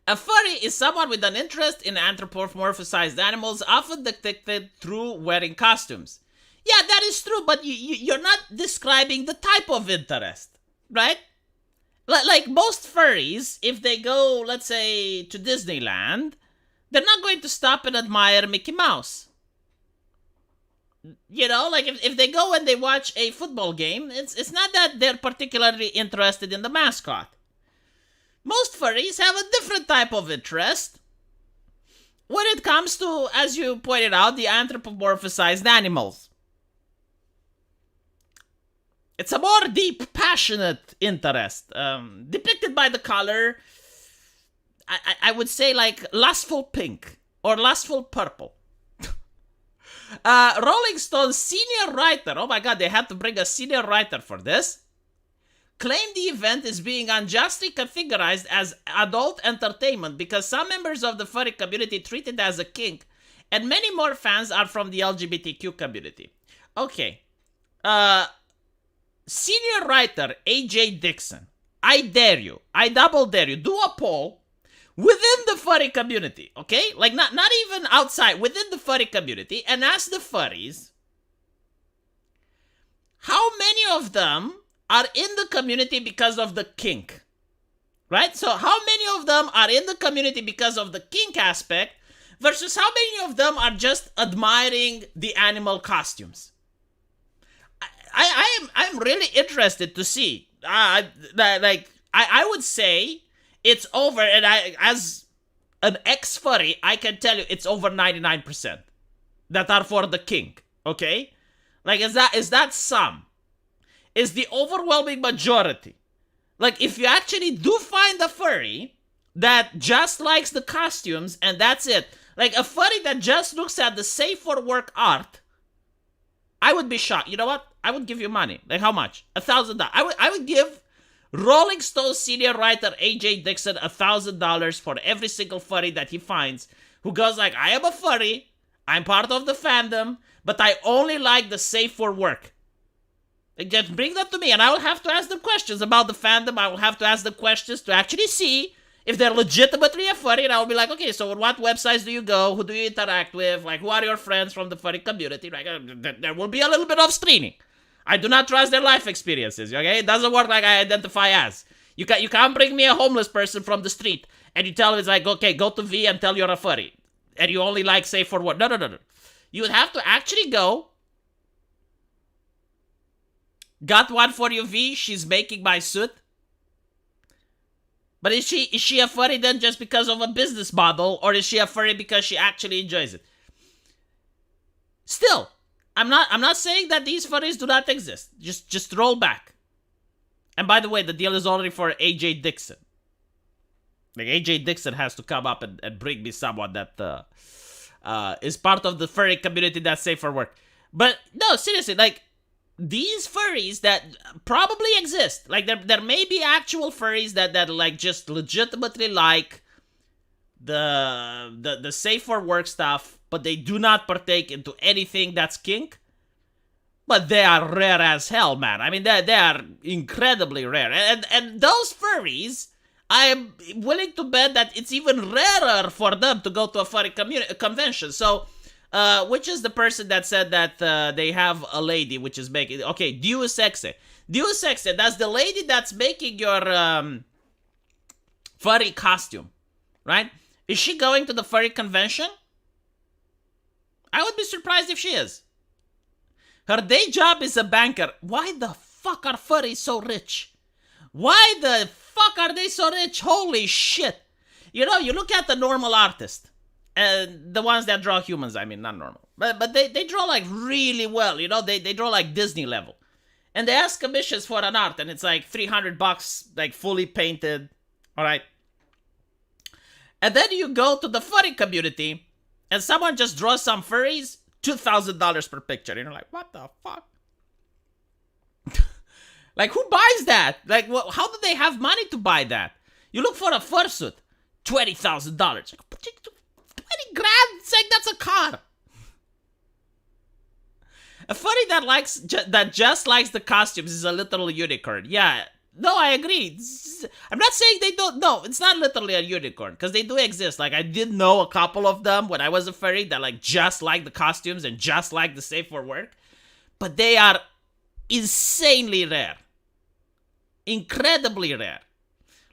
A furry is someone with an interest in anthropomorphized animals, often depicted through wearing costumes. Yeah, that is true, but you're not describing the type of interest, right? Like most furries, if they go, let's say, to Disneyland, they're not going to stop and admire Mickey Mouse. You know, like if they go and they watch a football game, it's not that they're particularly interested in the mascot. Most furries have a different type of interest when it comes to, as you pointed out, the anthropomorphized animals. It's a more deep, passionate interest, depicted by the color, I would say like lustful pink or lustful purple. Rolling Stone's senior writer, oh my god, they had to bring a senior writer for this, claimed the event is being unjustly categorized as adult entertainment because some members of the furry community treat it as a kink, and many more fans are from the LGBTQ community. Okay. Senior writer AJ Dixon, I dare you, I double dare you, do a poll within the furry community, okay? Like, not even outside, within the furry community, and ask the furries how many of them are in the community because of the kink, right? So how many of them are in the community because of the kink aspect versus how many of them are just admiring the animal costumes? I'm really interested to see. I would say it's over, and as an ex-furry, I can tell you it's over 99% that are for the kink, okay? Like, is that some? Is the overwhelming majority. Like, if you actually do find a furry that just likes the costumes and that's it, like a furry that just looks at the safe for work art, I would be shocked. You know what? I would give you money. Like, how much? $1,000. I would give Rolling Stone senior writer AJ Dixon $1,000 for every single furry that he finds who goes like, I am a furry, I'm part of the fandom, but I only like the safe for work. Like, just bring that to me, and I will have to ask them questions about the fandom. I will have to ask them questions to actually see if they're legitimately a furry, and I will be like, okay, so on what websites do you go? Who do you interact with? Like, who are your friends from the furry community? Like, there will be a little bit of screening. I do not trust their life experiences, okay? It doesn't work like I identify as. You can't bring me a homeless person from the street, and you tell me, it's like, okay, go to V and tell you're a furry, and you only like safe for work. No. You would have to actually go. Got one for you, V. She's making my suit. But is she a furry then just because of a business model, or is she a furry because she actually enjoys it? Still, I'm not saying that these furries do not exist. Just roll back. And by the way, the deal is only for AJ Dixon. Like, AJ Dixon has to come up and bring me someone that is part of the furry community that's safe for work. But no, seriously, like, these furries that probably exist, like, there may be actual furries that like just legitimately like the safe for work stuff, but they do not partake into anything that's kink. But they are rare as hell, man. I mean, they are incredibly rare. And those furries, I am willing to bet that it's even rarer for them to go to a furry convention. So, which is the person that said that they have a lady which is making... Okay, Deus Exe. Deus Exe, that's the lady that's making your furry costume, right? Is she going to the furry convention? I would be surprised if she is. Her day job is a banker. Why the fuck are furries so rich? Why the fuck are they so rich? Holy shit. You know, you look at the normal artist. And the ones that draw humans, I mean, not normal. But they draw like really well, you know? They draw like Disney level. And they ask commissions for an art, and it's like $300, like fully painted. Alright? And then you go to the furry community, and someone just draws some furries, $2,000 per picture. And you're like, what the fuck? Like, who buys that? Like, how do they have money to buy that? You look for a fursuit, $20,000. 20 grand? It's like, that's a car. A furry that just likes the costumes is a literal unicorn. Yeah. No, I agree. I'm not saying they don't. No, it's not literally a unicorn, because they do exist. Like, I did know a couple of them when I was a furry that like just like the costumes and just like the safe for work. But they are insanely rare. Incredibly rare.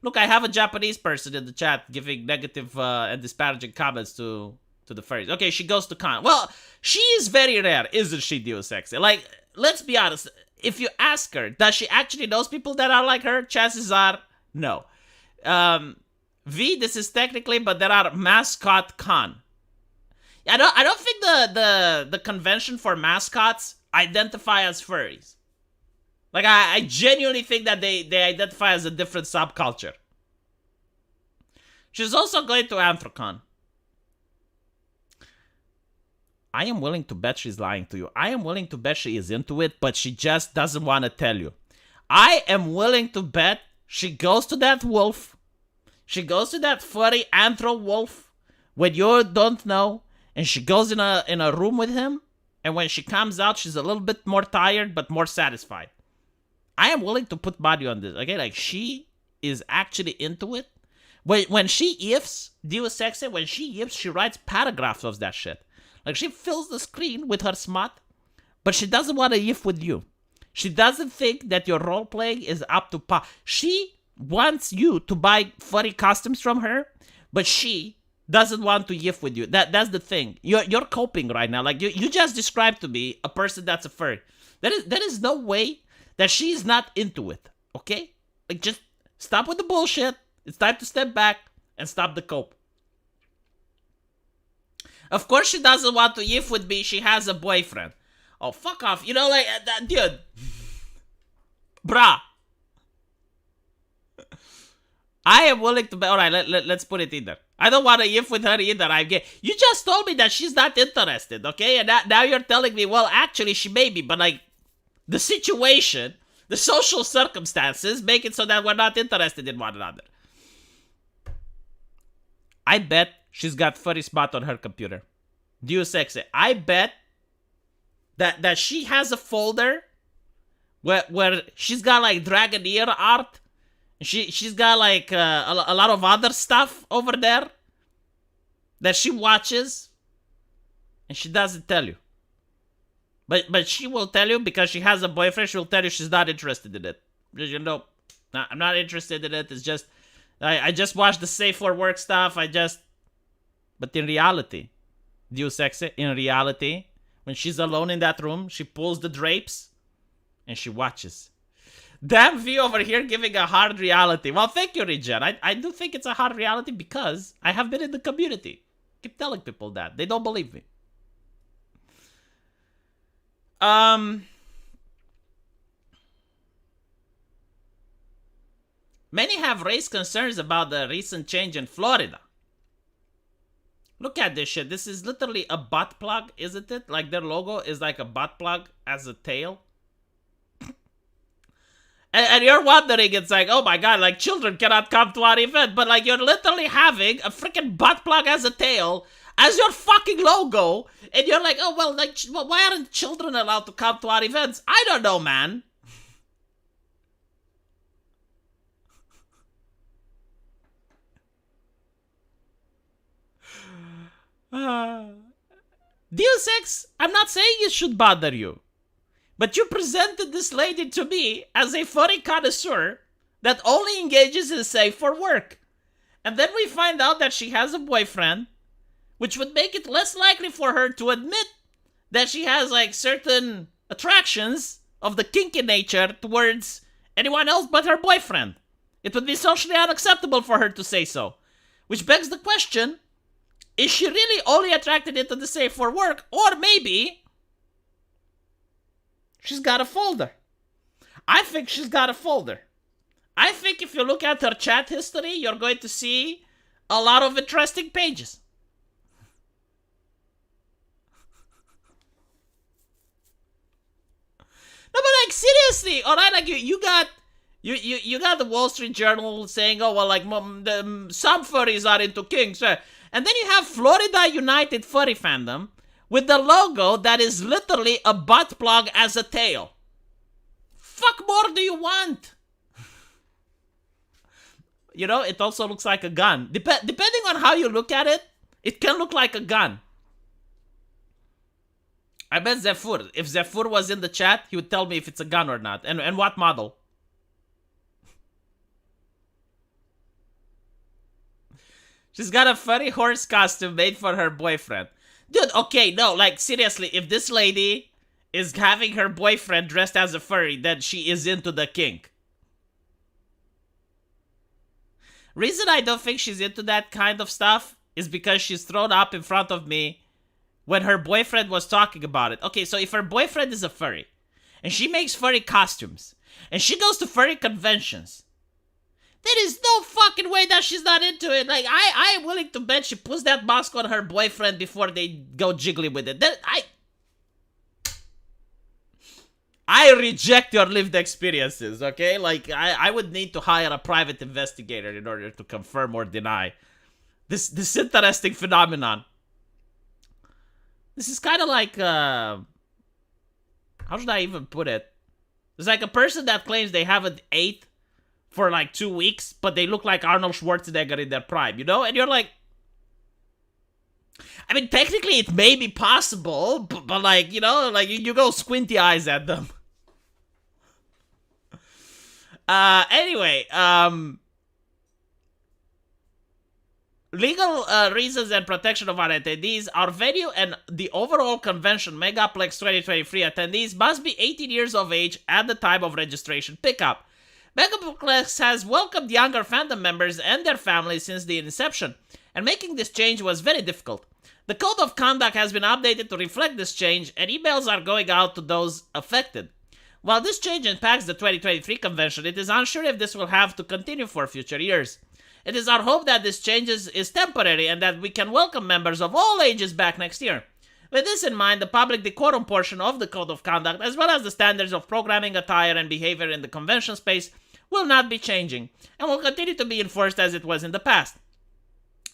Look, I have a Japanese person in the chat giving negative and disparaging comments to the furries. Okay, she goes to con. Well, she is very rare, isn't she, Deus Ex? Like, let's be honest. If you ask her, does she actually knows people that are like her? Chances are, no. V, this is technically, but there are mascot con. I don't think the convention for mascots identify as furries. Like, I genuinely think that they identify as a different subculture. She's also going to Anthrocon. I am willing to bet she's lying to you. I am willing to bet she is into it, but she just doesn't want to tell you. I am willing to bet she goes to that wolf. She goes to that furry anthro wolf when you don't know, and she goes in a room with him, and when she comes out, she's a little bit more tired, but more satisfied. I am willing to put money on this. Okay, like, she is actually into it. When she ifs, Deus Ex, when she ifs, she writes paragraphs of that shit. Like, she fills the screen with her smut, but she doesn't want to if with you. She doesn't think that your role-playing is up to par. She wants you to buy furry costumes from her, but she doesn't want to if with you. That's the thing. You're coping right now. Like, you just described to me a person that's a furry. There is no way that she's not into it, okay? Like, just stop with the bullshit. It's time to step back and stop the cope. Of course she doesn't want to if with me. She has a boyfriend. Oh, fuck off. You know, like, dude. Bruh. I am willing to... Alright, let's put it in there. I don't want to if with her either. I'm gay. You just told me that she's not interested, okay? And now you're telling me, well, actually, she may be. But, like, the situation, the social circumstances make it so that we're not interested in one another. I bet she's got furry spot on her computer. Deus Ex. I bet that she has a folder where she's got like Dragoneer art. She's got like a lot of other stuff over there that she watches, and she doesn't tell you. But she will tell you because she has a boyfriend. She will tell you she's not interested in it. You know, I'm not interested in it. It's just I just watched the safe for work stuff. But in reality, Deus Ex, in reality, when she's alone in that room, she pulls the drapes and she watches. Damn V over here giving a hard reality. Well, thank you, Regen. I do think it's a hard reality because I have been in the community. Keep telling people that. They don't believe me. Many have raised concerns about the recent change in Florida. Look at this shit. This is literally a butt plug, isn't it? Like their logo is like a butt plug as a tail. And you're wondering, it's like, oh my god, like children cannot come to our event. But like you're literally having a freaking butt plug as a tail as your fucking logo. And you're like, oh, well, like, why aren't children allowed to come to our events? I don't know, man. Deus Ex, I'm not saying it should bother you. But you presented this lady to me as a furry connoisseur that only engages in safe for work. And then we find out that she has a boyfriend, which would make it less likely for her to admit that she has like certain attractions of the kinky nature towards anyone else but her boyfriend. It would be socially unacceptable for her to say so. Which begs the question, is she really only attracted into the safe for work? Or maybe she's got a folder. I think she's got a folder. I think if you look at her chat history, you're going to see a lot of interesting pages. No, but like seriously, all right, like you got the Wall Street Journal saying, oh well, like some furries are into kinks, and then you have Florida United Furry Fandom with the logo that is literally a butt plug as a tail. Fuck more do you want? You know, it also looks like a gun. Depending on how you look at it, it can look like a gun. I bet Zephyr, if Zephyr was in the chat, he would tell me if it's a gun or not. And what model. She's got a furry horse costume made for her boyfriend. Dude, okay, no, like, seriously, if this lady is having her boyfriend dressed as a furry, then she is into the kink. Reason I don't think she's into that kind of stuff is because she's thrown up in front of me when her boyfriend was talking about it. Okay, so if her boyfriend is a furry, and she makes furry costumes, and she goes to furry conventions, there is no fucking way that she's not into it. Like, I am willing to bet she puts that mask on her boyfriend before they go jiggly with it. I reject your lived experiences, okay? Like, I would need to hire a private investigator in order to confirm or deny this interesting phenomenon. This is kind of like, how should I even put it? It's like a person that claims they haven't ate for like 2 weeks, but they look like Arnold Schwarzenegger in their prime, you know? And you're like, I mean, technically it may be possible, but like, you know, like you go squinty eyes at them. Anyway, legal reasons and protection of our attendees, our venue and the overall convention Megaplex 2023 attendees must be 18 years of age at the time of registration pickup. Megaplex has welcomed younger fandom members and their families since the inception, and making this change was very difficult. The code of conduct has been updated to reflect this change, and emails are going out to those affected. While this change impacts the 2023 convention, it is unsure if this will have to continue for future years. It is our hope that this change is temporary and that we can welcome members of all ages back next year. With this in mind, the public decorum portion of the code of conduct, as well as the standards of programming, attire, and behavior in the convention space, will not be changing, and will continue to be enforced as it was in the past.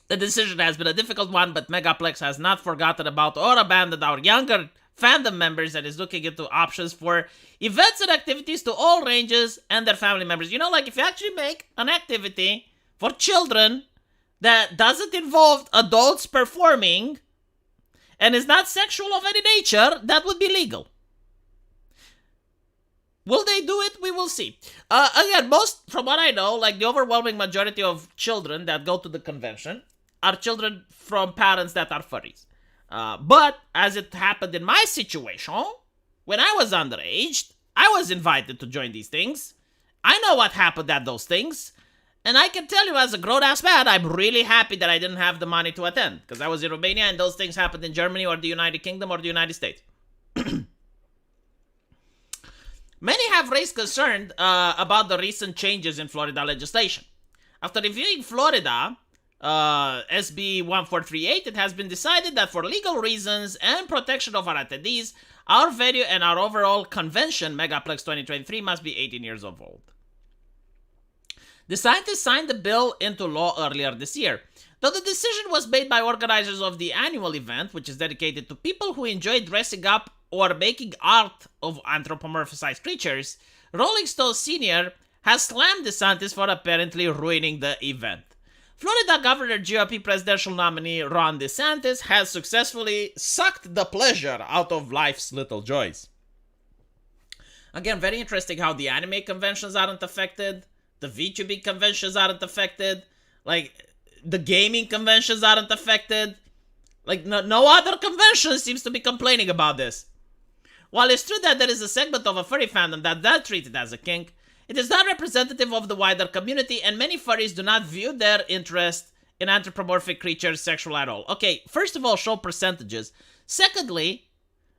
The decision has been a difficult one, but Megaplex has not forgotten about or abandoned our younger fandom members and is looking into options for events and activities to all ranges and their family members. You know, like if you actually make an activity for children that doesn't involve adults performing and is not sexual of any nature, that would be legal. Will they do it? We will see. Again, from what I know, like the overwhelming majority of children that go to the convention are children from parents that are furries. But as it happened in my situation, when I was underage, I was invited to join these things. I know what happened at those things. And I can tell you as a grown-ass man, I'm really happy that I didn't have the money to attend. Because I was in Romania and those things happened in Germany or the United Kingdom or the United States. Many have raised concern about the recent changes in Florida legislation. After reviewing Florida SB 1438, it has been decided that for legal reasons and protection of our attendees, our venue and our overall convention, Megaplex 2023, must be 18 years of old. Desantis signed the bill into law earlier this year. Though the decision was made by organizers of the annual event, which is dedicated to people who enjoy dressing up or making art of anthropomorphized creatures, Rolling Stone Sr. has slammed DeSantis for apparently ruining the event. Florida Governor GOP presidential nominee Ron DeSantis has successfully sucked the pleasure out of life's little joys. Again, very interesting how the anime conventions aren't affected, the VTubing conventions aren't affected, like, the gaming conventions aren't affected. Like, no other convention seems to be complaining about this. While it's true that there is a segment of a furry fandom that treat it as a kink, it is not representative of the wider community, and many furries do not view their interest in anthropomorphic creatures sexual at all. Okay, first of all, show percentages. Secondly,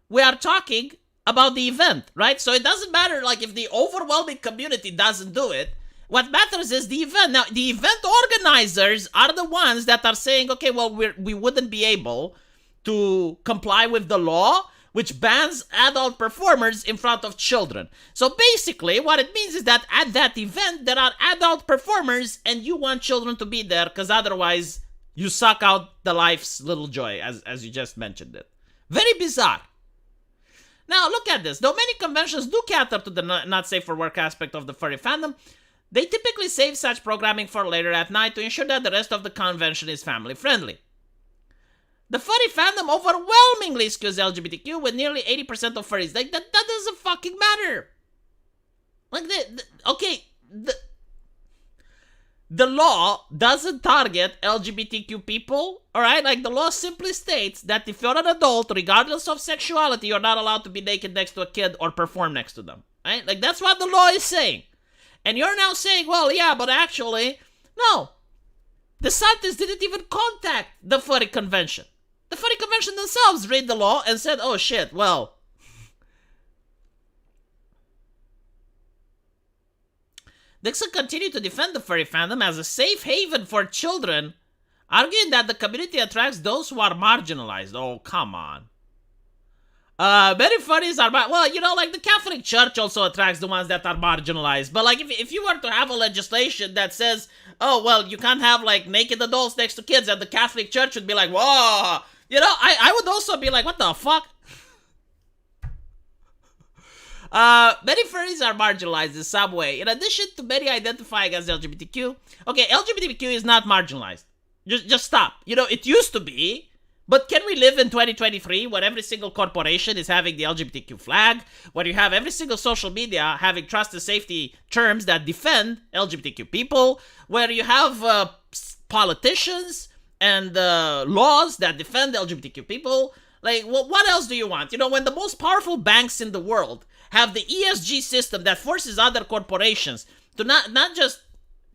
we are talking about the event, right? So it doesn't matter, like, if the overwhelming community doesn't do it. What matters is the event. Now, the event organizers are the ones that are saying, okay, well, we wouldn't be able to comply with the law, which bans adult performers in front of children. So basically, what it means is that at that event, there are adult performers, and you want children to be there, because otherwise, you suck out the life's little joy, as you just mentioned it. Very bizarre. Now, look at this. Though many conventions do cater to the not safe for work aspect of the furry fandom, they typically save such programming for later at night to ensure that the rest of the convention is family friendly. The furry fandom overwhelmingly skews LGBTQ, with nearly 80% of furries. Like, that doesn't fucking matter. Like, the law doesn't target LGBTQ people, alright? Like, the law simply states that if you're an adult, regardless of sexuality, you're not allowed to be naked next to a kid or perform next to them, right? Like, that's what the law is saying. And you're now saying, well, yeah, but actually, no. DeSantis didn't even contact the furry convention. The furry convention themselves read the law and said, oh shit, well. Dixon continued to defend the furry fandom as a safe haven for children, arguing that the community attracts those who are marginalized. Oh, come on. Many furries are, well, you know, like the Catholic Church also attracts the ones that are marginalized. But like, if you were to have a legislation that says, oh, well, you can't have like naked adults next to kids, and the Catholic Church would be like, whoa, you know, I would also be like, what the fuck? Many furries are marginalized in some way. In addition to many identifying as LGBTQ, okay, LGBTQ is not marginalized. Just stop. You know, it used to be. But can we live in 2023 where every single corporation is having the LGBTQ flag, where you have every single social media having trust and safety terms that defend LGBTQ people, where you have politicians and laws that defend LGBTQ people? Like, what else do you want? You know, when the most powerful banks in the world have the ESG system that forces other corporations to not just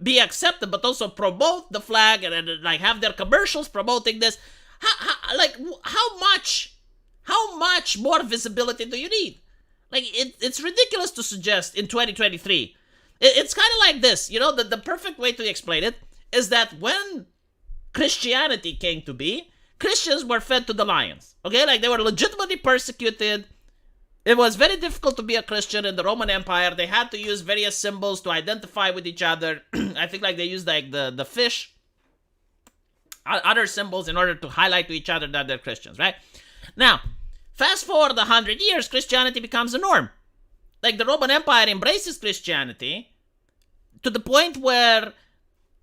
be accepted, but also promote the flag and like have their commercials promoting this. How much more visibility do you need? Like, it's ridiculous to suggest in 2023. It's kind of like this, you know, the perfect way to explain it is that when Christianity came to be, Christians were fed to the lions, okay? Like, they were legitimately persecuted. It was very difficult to be a Christian in the Roman Empire. They had to use various symbols to identify with each other. I think, like, they used, like, the fish, other symbols in order to highlight to each other that they're Christians, right? Now, fast forward 100 years, Christianity becomes a norm. Like, the Roman Empire embraces Christianity to the point where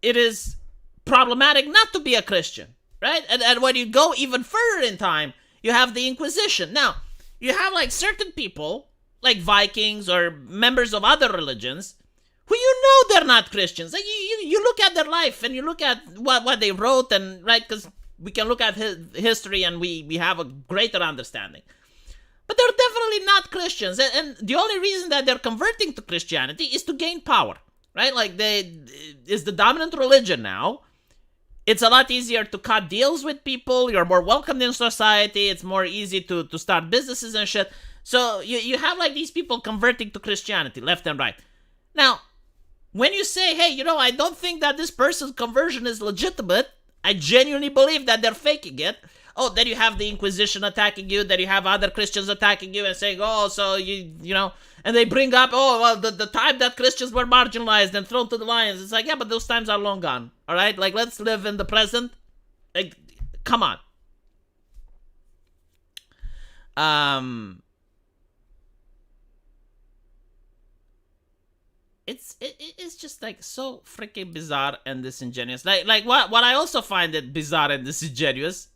it is problematic not to be a Christian, right? And when you go even further in time, you have the Inquisition. Now, you have, like, certain people, like Vikings or members of other religions, who you know they're not Christians. Like, you look at their life and you look at what they wrote, and right, because we can look at history and we have a greater understanding. But they're definitely not Christians, and the only reason that they're converting to Christianity is to gain power, right? Like, is the dominant religion now. It's a lot easier to cut deals with people. You're more welcomed in society. It's more easy to start businesses and shit. So you have like these people converting to Christianity left and right. Now, when you say, hey, I don't think that this person's conversion is legitimate, I genuinely believe that they're faking it. Oh, then you have the Inquisition attacking you, then you have other Christians attacking you and saying, oh, so and they bring up, oh, well, the time that Christians were marginalized and thrown to the lions. It's like, yeah, but those times are long gone, all right? Like, let's live in the present. Like, come on. It's just like so freaking bizarre and disingenuous. Like what I also find it bizarre and disingenuous,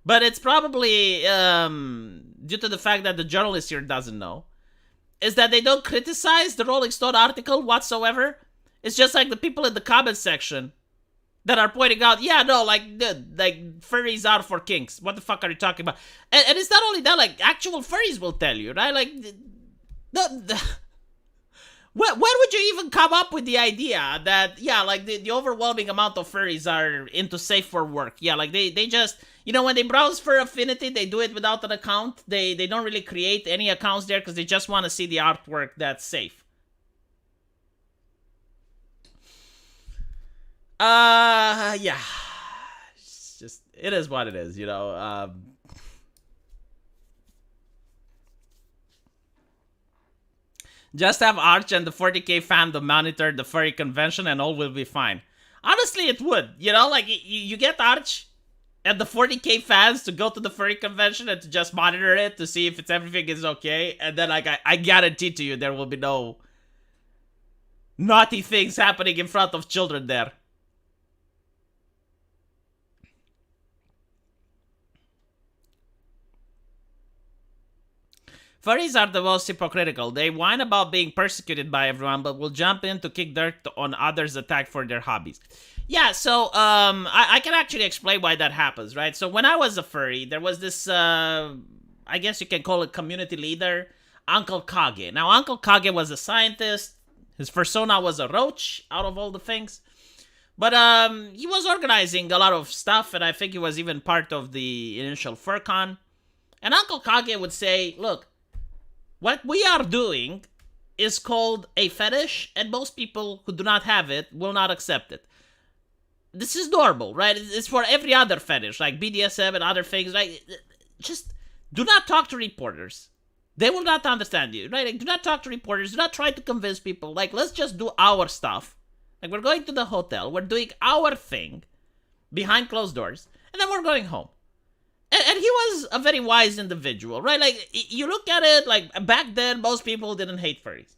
but it's probably due to the fact that the journalist here doesn't know, is that they don't criticize the Rolling Stone article whatsoever. It's just like the people in the comment section that are pointing out, yeah, no, like furries are for kinks. What the fuck are you talking about? And it's not only that, like actual furries will tell you, right? Like when would you even come up with the idea that, yeah, like the overwhelming amount of furries are into safe for work? Yeah, like they just, when they browse for Affinity, they do it without an account. They don't really create any accounts there because they just want to see the artwork that's safe. Yeah. It's just, it is what it is, Just have Arch and the 40k fandom monitor the furry convention and all will be fine. Honestly, it would. Like, you get Arch and the 40k fans to go to the furry convention and to just monitor it to see if everything is okay. And then, like, I guarantee to you there will be no naughty things happening in front of children there. Furries are the most hypocritical. They whine about being persecuted by everyone, but will jump in to kick dirt on others attacked for their hobbies. Yeah, so I can actually explain why that happens, right? So when I was a furry, there was this, I guess you can call it community leader, Uncle Kage. Now, Uncle Kage was a scientist. His persona was a roach, out of all the things. But he was organizing a lot of stuff, and I think he was even part of the initial FurCon. And Uncle Kage would say, look, what we are doing is called a fetish, and most people who do not have it will not accept it. This is normal, right? It's for every other fetish, like BDSM and other things. Like, just do not talk to reporters. They will not understand you, right? Like, do not talk to reporters. Do not try to convince people. Like, let's just do our stuff. Like, we're going to the hotel. We're doing our thing behind closed doors, and then we're going home. And he was a very wise individual, right? Like, you look at it, like, back then, most people didn't hate furries.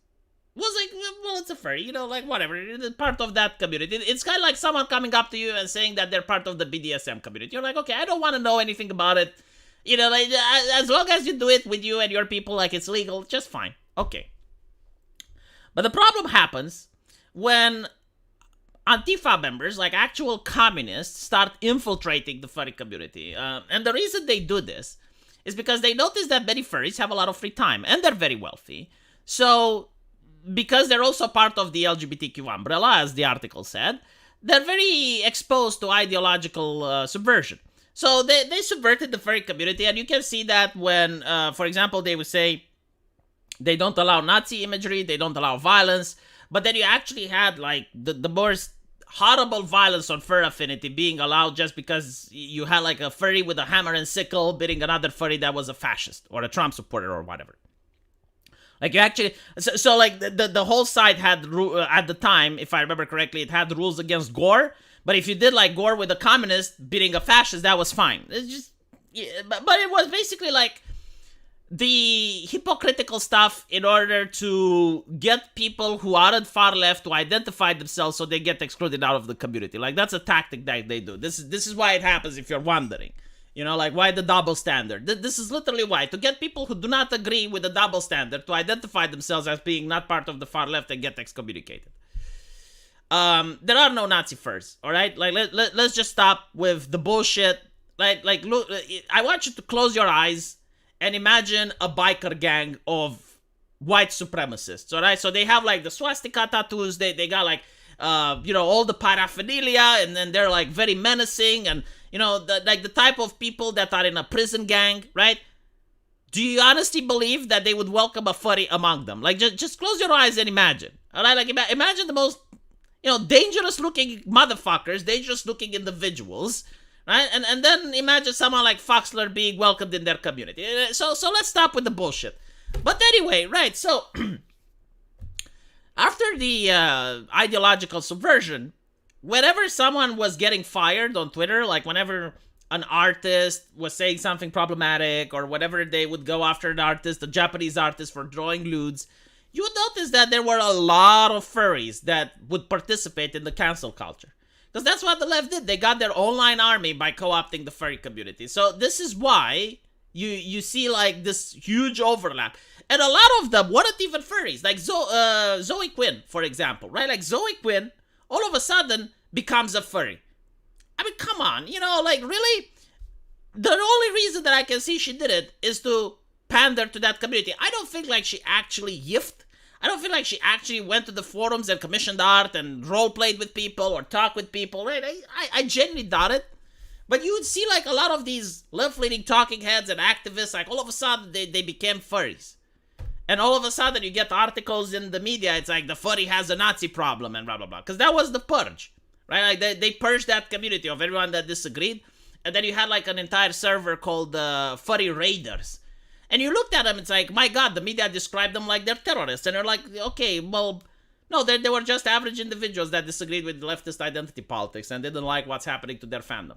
It was like, well, it's a furry, like, whatever. It's part of that community. It's kind of like someone coming up to you and saying that they're part of the BDSM community. You're like, okay, I don't want to know anything about it. Like, as long as you do it with you and your people, like, it's legal, just fine. Okay. But the problem happens when Antifa members, like actual communists, start infiltrating the furry community. And the reason they do this is because they notice that many furries have a lot of free time and they're very wealthy. So, because they're also part of the LGBTQ umbrella, as the article said, they're very exposed to ideological subversion. So, they subverted the furry community, and you can see that when, for example, they would say they don't allow Nazi imagery, they don't allow violence, but then you actually had, like, the most horrible violence on fur affinity being allowed just because you had like a furry with a hammer and sickle beating another furry that was a fascist or a Trump supporter or whatever. Like, you actually, so like the whole site had at the time, if I remember correctly, it had rules against gore. But if you did like gore with a communist beating a fascist, that was fine. It's just, yeah, but it was basically like the hypocritical stuff in order to get people who aren't far left to identify themselves so they get excluded out of the community. Like, that's a tactic that they do. This is why it happens, if you're wondering. Like, why the double standard? This is literally why. To get people who do not agree with the double standard to identify themselves as being not part of the far left and get excommunicated. There are no Nazi furs, alright? Like, let's just stop with the bullshit. Like, look, I want you to close your eyes and imagine a biker gang of white supremacists, all right? So they have, like, the swastika tattoos. They got, like, all the paraphernalia, and then they're, like, very menacing, and, the type of people that are in a prison gang, right? Do you honestly believe that they would welcome a furry among them? Like, just close your eyes and imagine. All right, like imagine the most, dangerous looking motherfuckers, dangerous looking individuals, right? And then imagine someone like Foxler being welcomed in their community. So let's stop with the bullshit. But anyway, right? So after the ideological subversion, whenever someone was getting fired on Twitter, like whenever an artist was saying something problematic, or whenever they would go after an artist, a Japanese artist, for drawing lewds, you would notice that there were a lot of furries that would participate in the cancel culture. Because that's what the left did. They got their online army by co-opting the furry community. So this is why you see like this huge overlap. And a lot of them weren't even furries. Like Zoe Quinn, for example, right? Like Zoe Quinn, all of a sudden, becomes a furry. I mean, come on, like, really? The only reason that I can see she did it is to pander to that community. I don't think, like, she actually yiffed. I don't feel like she actually went to the forums and commissioned art and role-played with people or talked with people, right? I genuinely doubt it. But you would see, like, a lot of these left-leaning talking heads and activists, like, all of a sudden, they became furries. And all of a sudden, you get articles in the media, it's like, the furry has a Nazi problem and blah, blah, blah. Because that was the purge. Right, like they purged that community of everyone that disagreed, and then you had like an entire server called Furry Raiders, and you looked at them, it's like, my God, the media described them like they're terrorists, and they're like, okay, well, no, they were just average individuals that disagreed with leftist identity politics and didn't like what's happening to their fandom.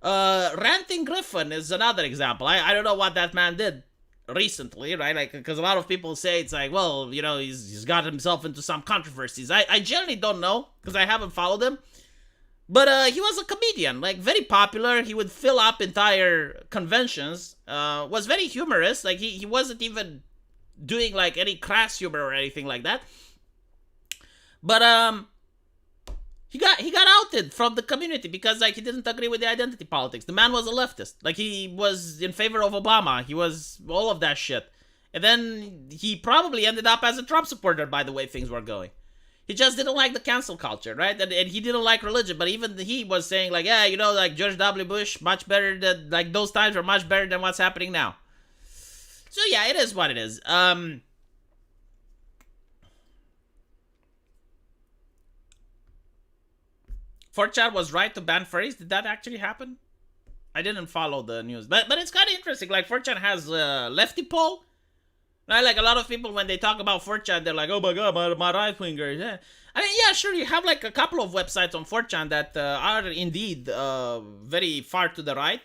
Ranting Griffin is another example. I don't know what that man did recently, right? Like, because a lot of people say it's like, well, he's got himself into some controversies. I generally don't know because I haven't followed him. But he was a comedian, like very popular. He would fill up entire conventions. Was very humorous. Like he wasn't even doing like any crass humor or anything like that. But he got outed from the community because like he didn't agree with the identity politics. The man was a leftist. Like he was in favor of Obama. He was all of that shit. And then he probably ended up as a Trump supporter by the way things were going. He just didn't like the cancel culture, right? And he didn't like religion. But even he was saying like, yeah, like George W. Bush, much better than, like those times were much better than what's happening now. So yeah, it is what it is. 4chan was right to ban furries. Did that actually happen? I didn't follow the news. But it's kind of interesting. Like, 4chan has lefty poll. Right? Like, a lot of people, when they talk about 4chan, they're like, oh my god, my right-wingers. Yeah. I mean, yeah, sure, you have like a couple of websites on 4chan that are indeed very far to the right.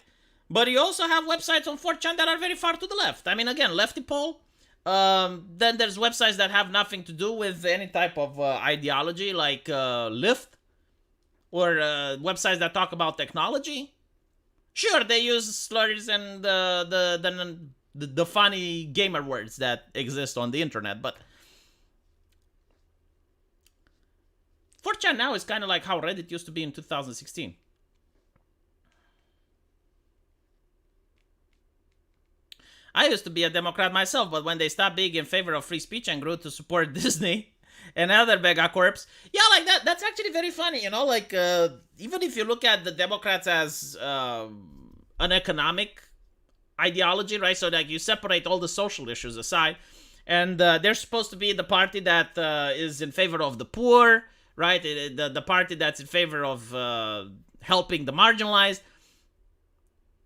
But you also have websites on 4chan that are very far to the left. I mean, again, lefty poll. Then there's websites that have nothing to do with any type of ideology, like Lyft. Or websites that talk about technology. Sure, they use slurs and the funny gamer words that exist on the internet, but 4chan now is kind of like how Reddit used to be in 2016. I used to be a Democrat myself, but when they stopped being in favor of free speech and grew to support Disney and other megacorps, yeah, like that's actually very funny, like even if you look at the Democrats as an economic ideology, right? So like you separate all the social issues aside, and they're supposed to be the party that is in favor of the poor, right? The party that's in favor of helping the marginalized.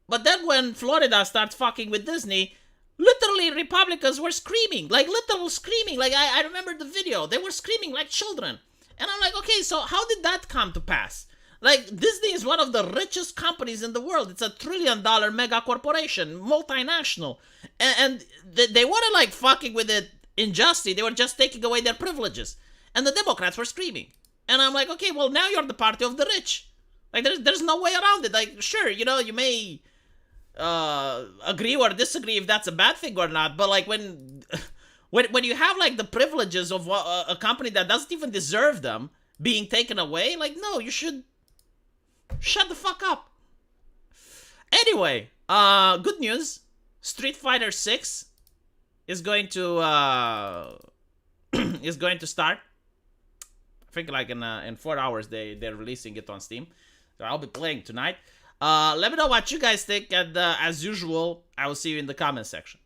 But then when Florida starts fucking with Disney, literally Republicans were screaming, like literal screaming. Like I remember the video. They were screaming like children. And I'm like, okay, so how did that come to pass? Like, Disney is one of the richest companies in the world. It's $1 trillion mega corporation, multinational. And they weren't like fucking with it unjustly. They were just taking away their privileges. And the Democrats were screaming. And I'm like, okay, well, now you're the party of the rich. Like, there's no way around it. Like, sure, you may agree or disagree if that's a bad thing or not, but like when you have like the privileges of a company that doesn't even deserve them being taken away, like, no, you should shut the fuck up. Anyway, good news. Street Fighter 6 is going to start. I think like in 4 hours they're releasing it on Steam. So I'll be playing tonight. Let me know what you guys think, and as usual, I will see you in the comment section.